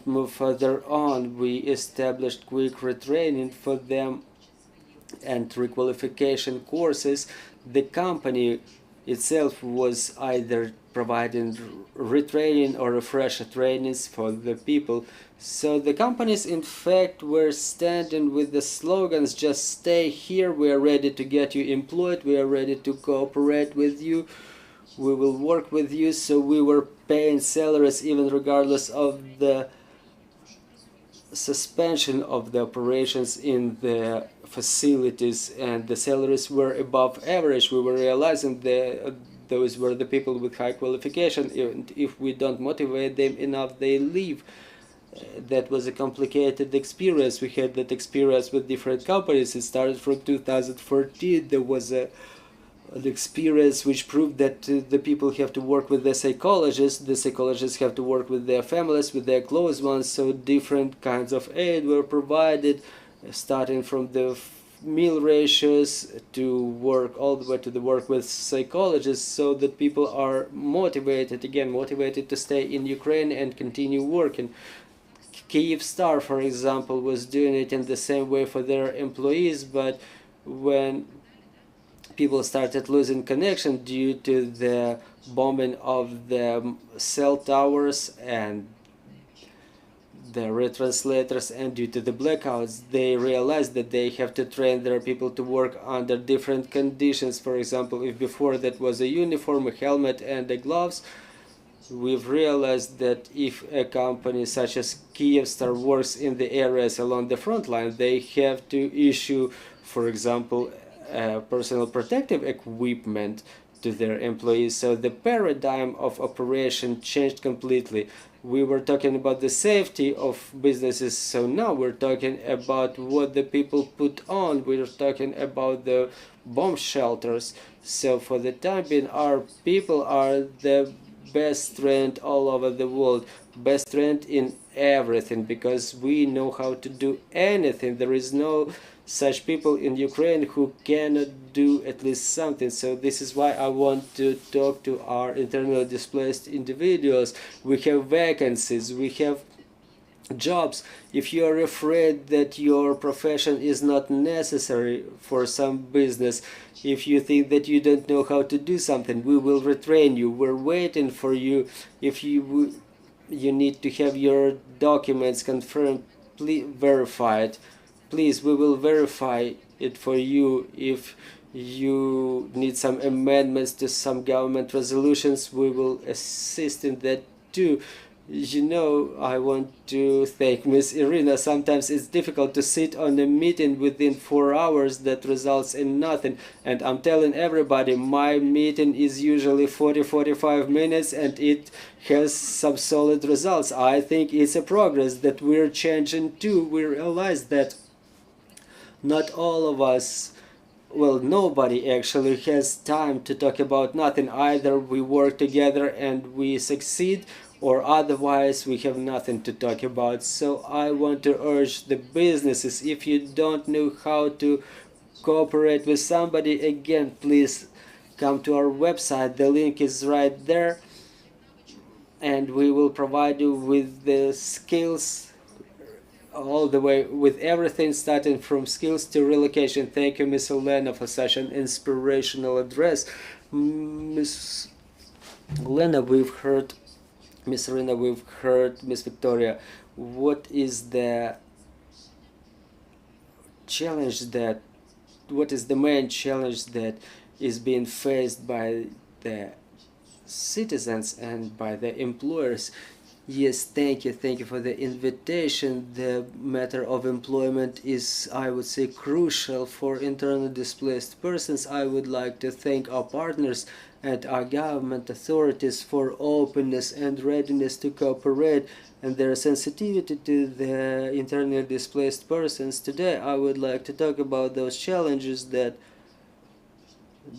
Speaker 1: move further on. We established quick retraining for them and requalification courses. The company itself was either providing retraining or refresher trainings for the people. So the companies, in fact, were standing with the slogans, just stay here, we are ready to get you employed, we are ready to cooperate with you, we will work with you. So we were paying salaries even regardless of the suspension of the operations in the facilities, and the salaries were above average. We were realizing that those were the people with high qualification, and if we don't motivate them enough, they leave. That was a complicated experience. We had that experience with different companies. It started from 2014. There was an experience which proved that the people have to work with the psychologists have to work with their families, with their close ones. So different kinds of aid were provided, starting from the meal ratios to work all the way to the work with psychologists, so that people are motivated to stay in Ukraine and continue working. Kyivstar, for example, was doing it in the same way for their employees, but when people started losing connection due to the bombing of the cell towers and the retranslators, and due to the blackouts, they realized that they have to train their people to work under different conditions. For example, if before that was a uniform, a helmet and the gloves, we've realized that if a company such as Kyivstar works in the areas along the front line, they have to issue, for example, personal protective equipment to their employees. So the paradigm of operation changed completely. We were talking about the safety of businesses, so now we're talking about what the people put on. We're talking about the bomb shelters. So for the time being, our people are the best trained all over the world, best trained in everything, because we know how to do anything. There is no such people in Ukraine who cannot do at least something. So this is why I want to talk to our internally displaced individuals. We have vacancies, we have jobs. If you are afraid that your profession is not necessary for some business, if you think that you don't know how to do something, we will retrain you. We're waiting for you. If you you need to have your documents confirmed, verified. Please, we will verify it for you. If you need some amendments to some government resolutions, we will assist in that too. You know, I want to thank Miss Iryna. Sometimes it's difficult to sit on a meeting within 4 hours that results in nothing. And I'm telling everybody, my meeting is usually 40-45 minutes and it has some solid results. I think it's a progress that we're changing too. We realize that not all of us, well, nobody actually has time to talk about nothing. Either we work together and we succeed, or otherwise we have nothing to talk about. So I want to urge the businesses, if you don't know how to cooperate with somebody, again, please come to our website. The link is right there, and we will provide you with the skills all the way, with everything starting from skills to relocation. Thank you, Miss Olena, for such an inspirational address. Miss Olena, we've heard Miss Iryna, we've heard Miss Victoria. What is the challenge that, what is the main challenge that is being faced by the citizens and by the employers? Yes, thank you for the invitation. The matter of employment is, I would say, crucial for internally displaced persons. I would like to thank our partners and our government authorities for openness and readiness to cooperate and their sensitivity to the internally displaced persons. Today I would like to talk about those challenges that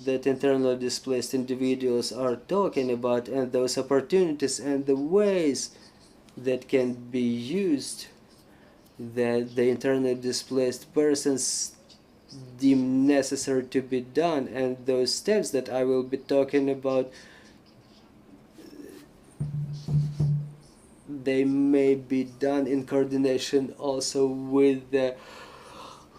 Speaker 1: internally displaced individuals are talking about, and those opportunities and the ways that can be used that the internally displaced persons deem necessary to be done. And those steps that I will be talking about, they may be done in coordination also with the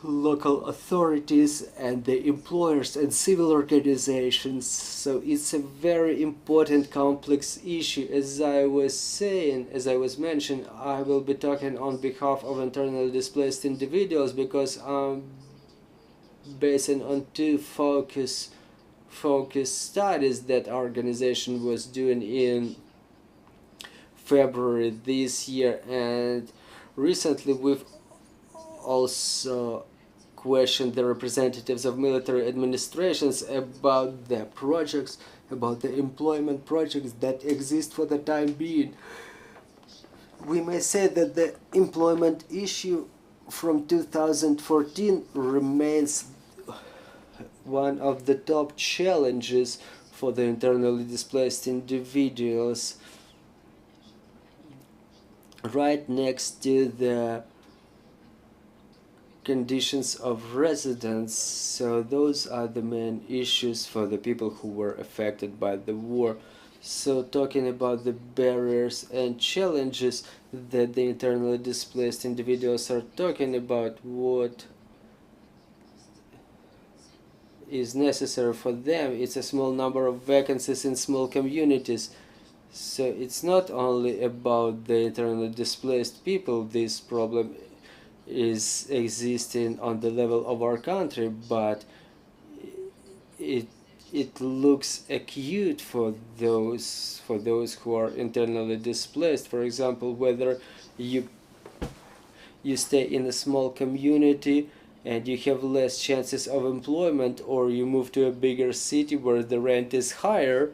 Speaker 1: local authorities and the employers and civil organizations. So it's a very important complex issue. As I was saying, as I was mentioning, I will be talking on behalf of internally displaced individuals because I'm basing on two focus studies that our organization was doing in February this year, and recently we've also questioned the representatives of military administrations about the projects, about the employment projects that exist for the time being. We may say that the employment issue from 2014 remains one of the top challenges for the internally displaced individuals, right next to the conditions of residence. So those are the main issues for the people who were affected by the war. So talking about the barriers and challenges that the internally displaced individuals are talking about, what is necessary for them, it's a small number of vacancies in small communities. So it's not only about the internally displaced people. This problem is existing on the level of our country, but it looks acute for those who are internally displaced. For example, whether you stay in a small community and you have less chances of employment, or you move to a bigger city where the rent is higher.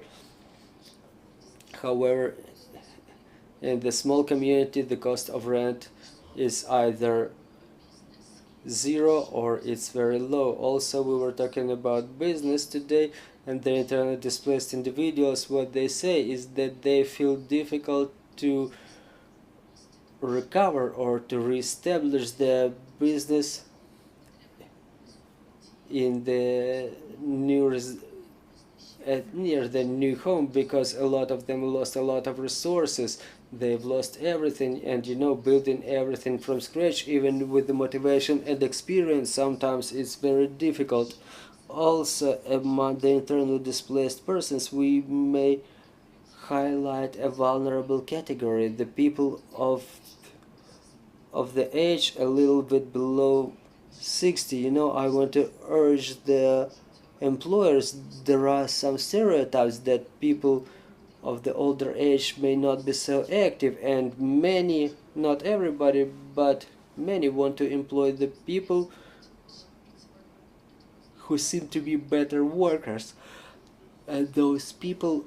Speaker 1: However, in the small community the cost of rent is either zero or it's very low. Also, we were talking about business today, and the internally displaced individuals, what they say is that they feel difficult to recover or to reestablish their business in the near the new home, because a lot of them lost a lot of resources. They've lost everything, and building everything from scratch, even with the motivation and experience, sometimes it's very difficult. Also, among the internally displaced persons, we may highlight a vulnerable category, the people of the age a little bit below 60. You know, I want to urge the employers, there are some stereotypes that people of the older age may not be so active, and many, not everybody, but many want to employ the people who seem to be better workers. And those people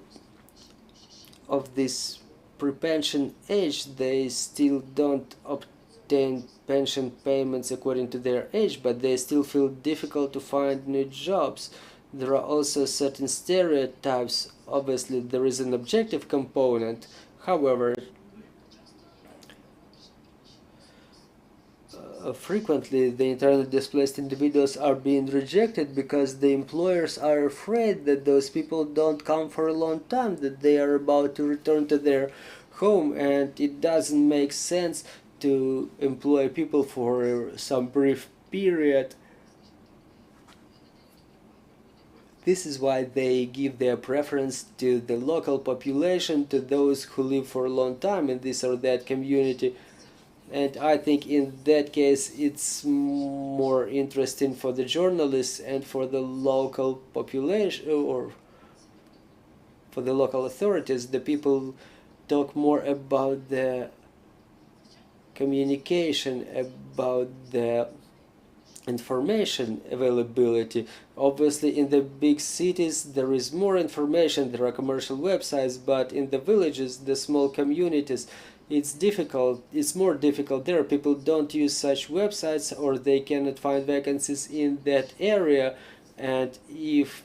Speaker 1: of this pre-pension age, they still don't obtain pension payments according to their age, but they still feel difficult to find new jobs. There are also certain stereotypes. Obviously, there is an objective component. However, frequently the internally displaced individuals are being rejected because the employers are afraid that those people don't come for a long time, that they are about to return to their home, and it doesn't make sense to employ people for some brief period. This is why they give their preference to the local population, to those who live for a long time in this or that community. And I think in that case it's more interesting for the journalists and for the local population, or for the local authorities. The people talk more about the communication, about the information availability. Obviously in the big cities there is more information, there are commercial websites, but in the villages, the small communities, it's difficult, it's more difficult there. People don't use such websites, or they cannot find vacancies in that area, and if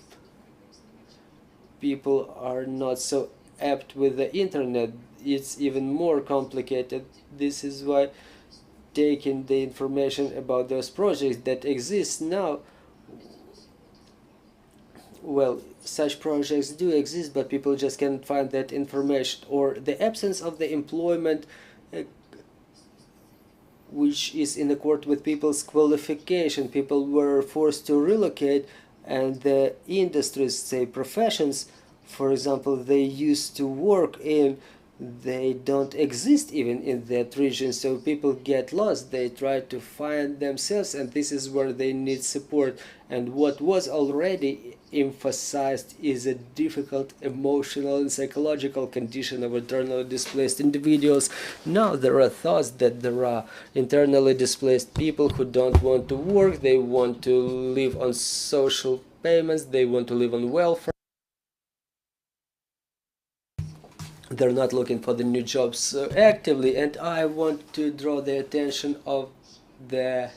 Speaker 1: people are not so apt with the internet, it's even more complicated. This is why taking the information about those projects that exist now, well, such projects do exist, but people just can't find that information, or the absence of the employment which is in accord with people's qualification. People were forced to relocate, and the industries, say professions, for example, they used to work in, they don't exist even in that region, so people get lost, they try to find themselves, and this is where they need support. And what was already emphasized is a difficult emotional and psychological condition of internally displaced individuals. Now there are thoughts that there are internally displaced people who don't want to work, they want to live on social payments, they want to live on welfare. They're not looking for the new jobs actively, and I want to draw the attention of the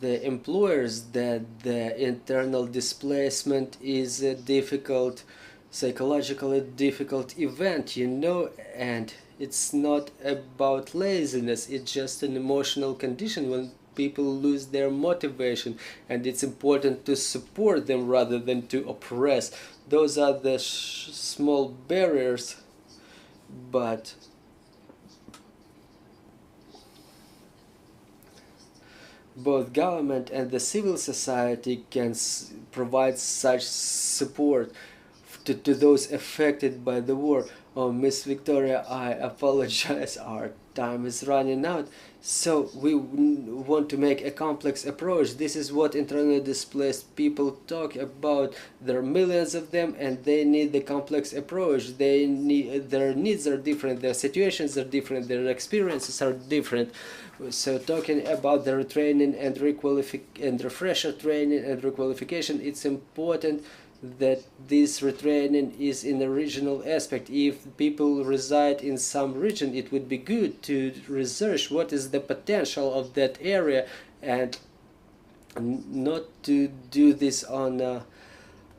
Speaker 1: employers that the internal displacement is a difficult, psychologically difficult event, you know, and it's not about laziness, it's just an emotional condition when people lose their motivation, and it's important to support them rather than to oppress. Those are the small barriers, but both government and the civil society can provide such support to those affected by the war. Oh, Miss Victoria, I apologize, our time is running out. So we want to make a complex approach. This is what internally displaced people talk about. There are millions of them, and they need the complex approach. They need, their needs are different, their situations are different, their experiences are different. So talking about the retraining and refresher training and requalification, it's important that this retraining is in a regional aspect. If people reside in some region, it would be good to research what is the potential of that area, and not to do this on a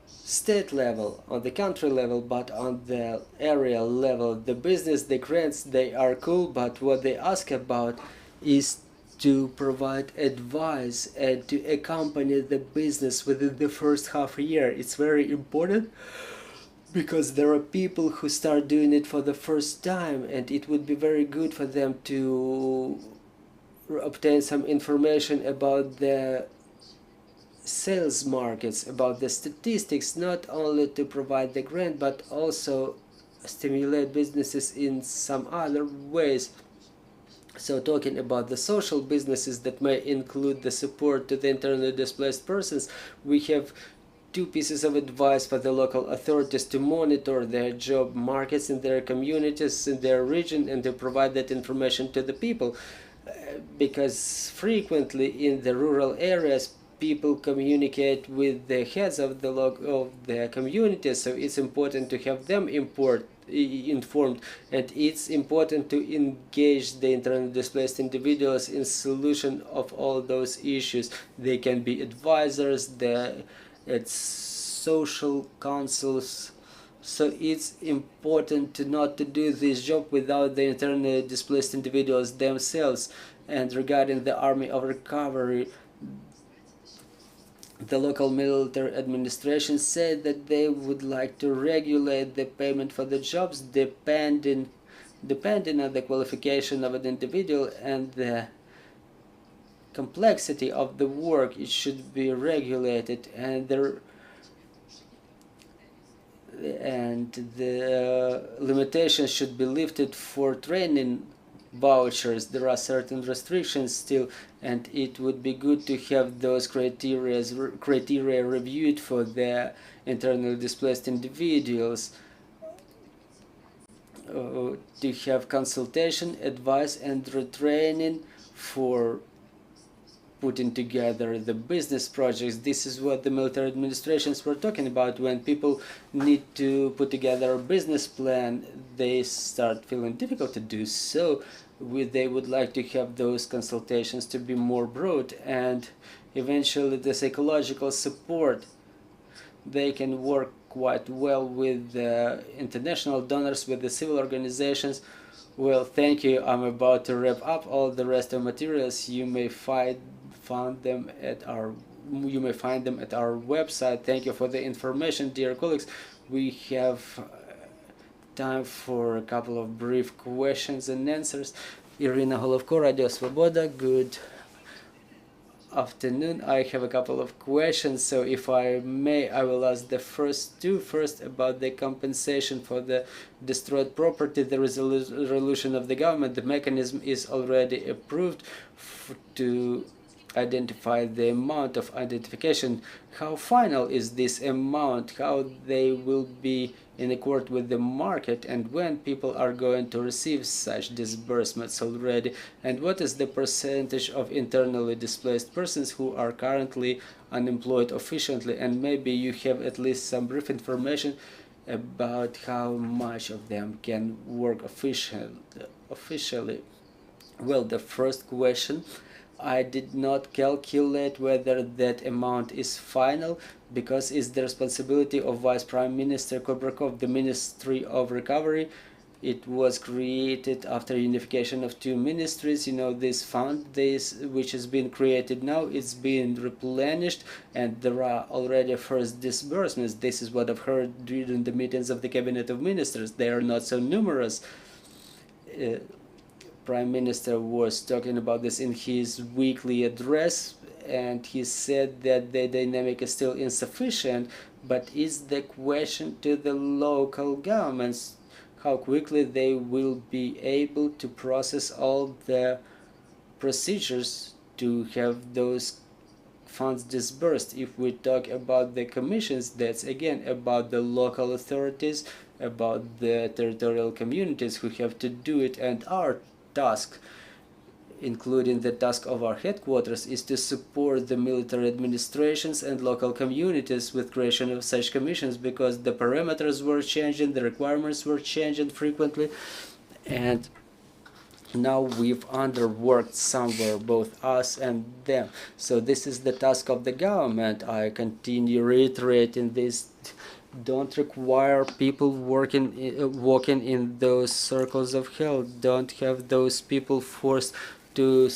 Speaker 1: state level, on the country level, but on the area level. The business, the grants, they are cool, but what they ask about is to provide advice and to accompany the business within the first half a year. It's very important, because there are people who start doing it for the first time, and it would be very good for them to obtain some information about the sales markets, about the statistics, not only to provide the grant but also stimulate businesses in some other ways. So talking about the social businesses that may include the support to the internally displaced persons, we have two pieces of advice for the local authorities to monitor their job markets in their communities, in their region, and to provide that information to the people. Because frequently in the rural areas, people communicate with the heads of the communities, so it's important to have them informed, and it's important to engage the internally displaced individuals in solution of all those issues. They can be advisors, it's social councils. So it's important not to do this job without the internally displaced individuals themselves. And regarding the Army of Recovery, the local military administration said that they would like to regulate the payment for the jobs depending on the qualification of an individual and the complexity of the work. It should be regulated, and the limitations should be lifted for training vouchers. There are certain restrictions still, and it would be good to have those criteria reviewed for the internally displaced individuals, to have consultation, advice, and retraining for putting together the business projects. This is what the military administrations were talking about. When people need to put together a business plan, they start feeling difficult to do so. They would like to have those consultations to be more broad, and eventually the psychological support. They can work quite well with the international donors, with the civil organizations. Well, thank you. I'm about to wrap up. All the rest of materials you may find them at our website. Thank you for the information, dear colleagues. We have time for a couple of brief questions and answers. Iryna Vereshchuk, Radio Svoboda, good afternoon. I have a couple of questions, so if I may, I will ask the first two. First, about the compensation for the destroyed property. There is a resolution of the government. The mechanism is already approved to identify the amount of identification. How final is this amount? How they will be in accord with the market, and when people are going to receive such disbursements already? And what is the percentage of internally displaced persons who are currently unemployed officially? And maybe you have at least some brief information about how much of them can work officially. Well, the first question, I did not calculate whether that amount is final, because it's the responsibility of Vice Prime Minister Kobrakov, the Ministry of Recovery. It was created after unification of two ministries. You know, this fund, which has been created now, it's being replenished, and there are already first disbursements. This is what I've heard during the meetings of the Cabinet of Ministers. They are not so numerous. Prime Minister was talking about this in his weekly address, and he said that the dynamic is still insufficient, but is the question to the local governments how quickly they will be able to process all the procedures to have those funds disbursed. If we talk about the commissions, that's again about the local authorities, about the territorial communities who have to do it, and our task, including the task of our headquarters, is to support the military administrations and local communities with creation of such commissions, because the parameters were changing, the requirements were changing frequently, and now we've underworked somewhere, both us and them. So this is the task of the government. I continue reiterating this. Don't require people walking in those circles of hell. Don't have those people forced to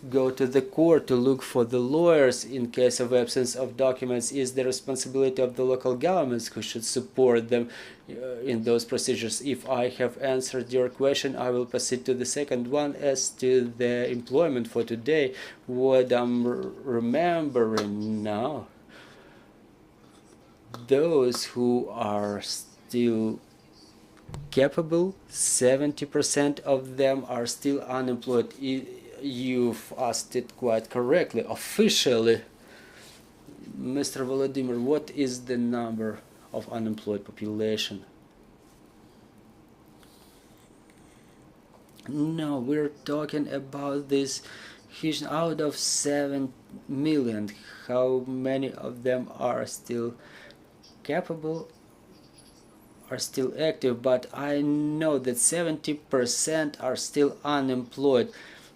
Speaker 1: go to the court to look for the lawyers in case of absence of documents is the responsibility of the local governments, who should support them in those procedures. If I have answered your question, I will proceed to the second one. As to the employment for today, what I'm remembering now, those who are still capable, 70% of them are still unemployed. You've asked it quite correctly. Officially, Mr. Volodymyr, what is the number of unemployed population? No, we're talking about this huge, out of 7 million, how many of them are still capable, are still active? But I know that 70% are still unemployed.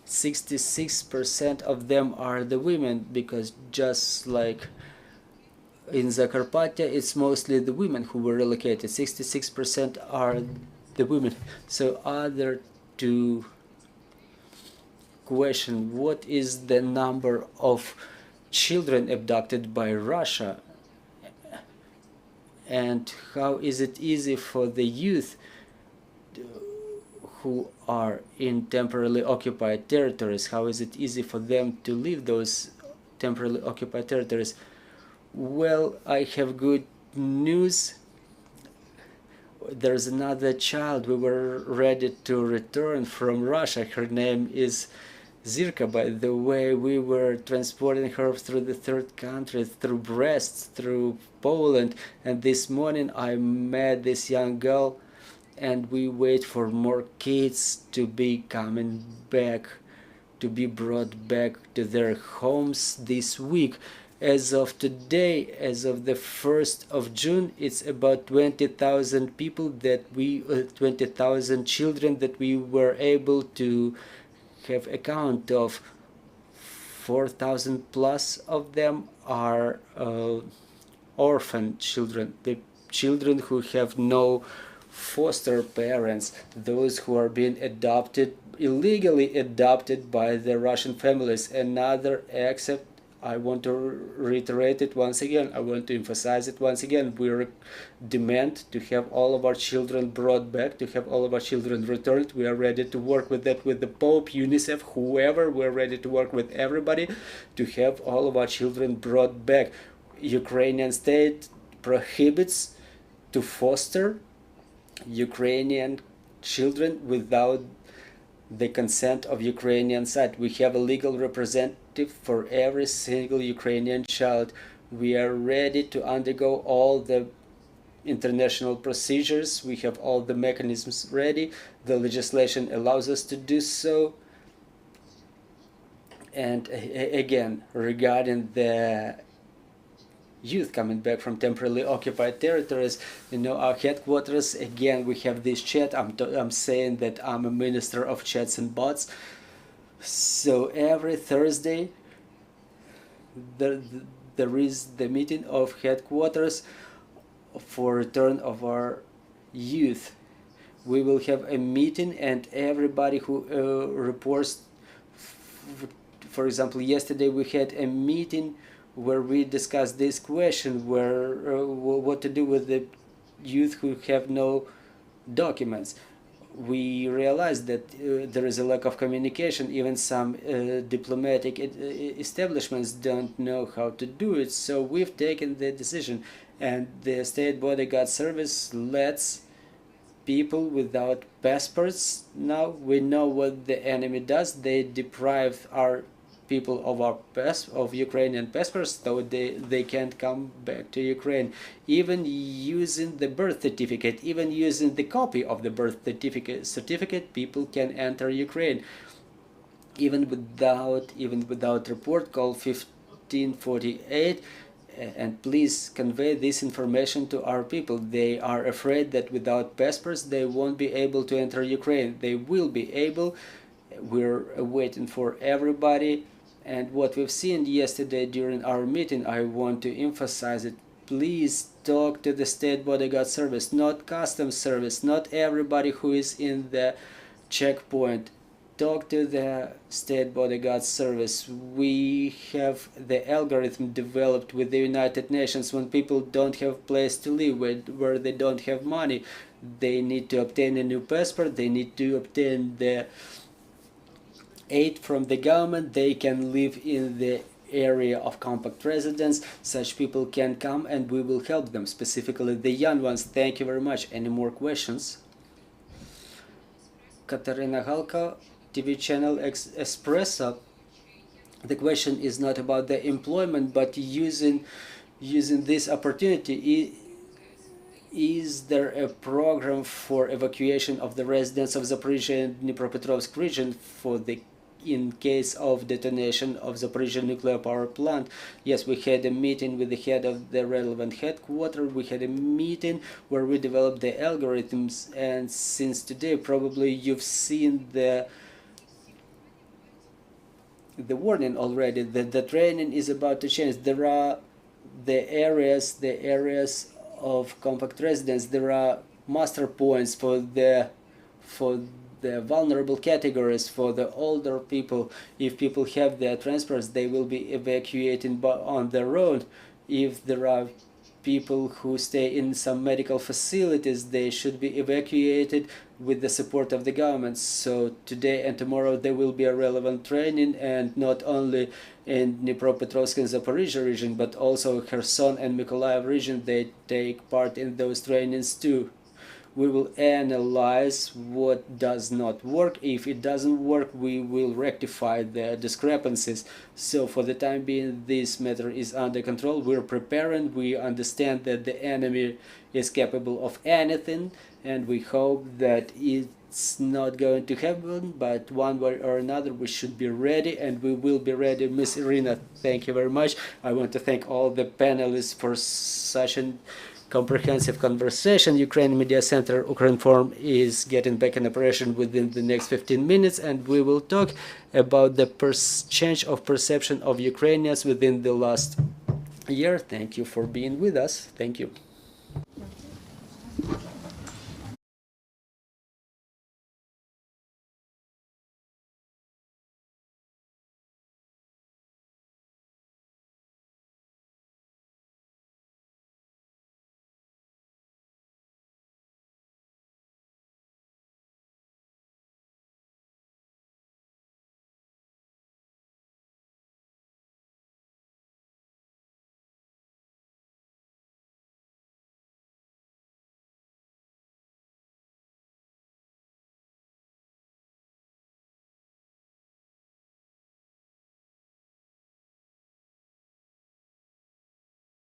Speaker 1: 66% of them are the women, because just like in Zakarpattia, it's mostly the women who were relocated. 66% are the women. So other two question, what is the number of children abducted by Russia? And how is it easy for the youth who are in temporarily occupied territories? How is it easy for them to leave those temporarily occupied territories? Well, I have good news. There's another child. We were ready to return from Russia. Her name is Zirka, by the way. We were transporting her through the third country, through Brest, through Poland, and this morning I met this young girl, and we wait for more kids to be coming back, to be brought back to their homes this week. As of today, as of the 1st of June, it's about 20,000 people that 20,000 children that we were able to have account of. 4,000 plus of them are orphan children, the children who have no foster parents, those who are being adopted, illegally adopted by the Russian families. Another except, I want to reiterate it once again, I want to emphasize it once again, we demand to have all of our children brought back, to have all of our children returned. We are ready to work with that, with the Pope, UNICEF, whoever. We're ready to work with everybody to have all of our children brought back. Ukrainian state prohibits to foster Ukrainian children without the consent of Ukrainian side. We have a legal representative for every single Ukrainian child. We are ready to undergo all the international procedures. We have all the mechanisms ready. The legislation allows us to do so. And again, regarding the youth coming back from temporarily occupied territories, our headquarters, again, we have this chat. I'm saying that I'm a minister of chats and bots. So every Thursday there is the meeting of headquarters for return of our youth. We will have a meeting, and everybody who reports, for example, yesterday we had a meeting where we discussed this question, where what to do with the youth who have no documents. We realized that there is a lack of communication. Even some diplomatic establishments don't know how to do it. So we've taken the decision, and the State Bodyguard Service lets people without passports. Now we know what the enemy does. They deprive our people of Ukrainian passports, so they can't come back to Ukraine. Even using the birth certificate, even using the copy of the birth certificate, people can enter Ukraine. Even without report, call 1548, and please convey this information to our people. They are afraid that without passports they won't be able to enter Ukraine. They will be able. We're waiting for everybody. And what we've seen yesterday during our meeting, I want to emphasize it. Please talk to the State Bodyguard Service, not Customs Service, not everybody who is in the checkpoint. talk to the State Bodyguard Service. We have the algorithm developed with the United Nations. When people don't have place to live, where they don't have money, they need to obtain a new passport, they need to obtain the aid from the government, they can live in the area of compact residence. Such people can come and we will help them, specifically the young ones. Thank you very much. Any more questions? Katarina Halka, TV channel Espresso. The question is not about the employment, but using this opportunity. Is there a program for evacuation of the residents of Zaporizhia and Dnipropetrovsk region in case of detonation of Zaporizhia nuclear power plant? Yes, we had a meeting with the head of the relevant headquarters. We had a meeting where we developed the algorithms, and since today probably you've seen the warning already that the training is about to change. There are the areas of compact residence. There are master points for the vulnerable categories, for the older people. If people have their transports, they will be evacuated on their own. If there are people who stay in some medical facilities, they should be evacuated with the support of the government. So today and tomorrow there will be a relevant training, and not only in Dnipropetrovsk and Zaporizhia region, but also Kherson and Mykolaiv region. They take part in those trainings too. We will analyze what does not work. If it doesn't work, we will rectify the discrepancies. So for the time being, this matter is under control. We're preparing. We understand that the enemy is capable of anything, and we hope that it's not going to happen, but one way or another we should be ready, and we will be ready. Miss Iryna, thank you very much. I want to thank all the panelists for such a comprehensive conversation. Ukraine Media Center Ukrinform is getting back in operation within the next 15 minutes, and we will talk about the change of perception of Ukrainians within the last year. Thank you for being with us. Thank you.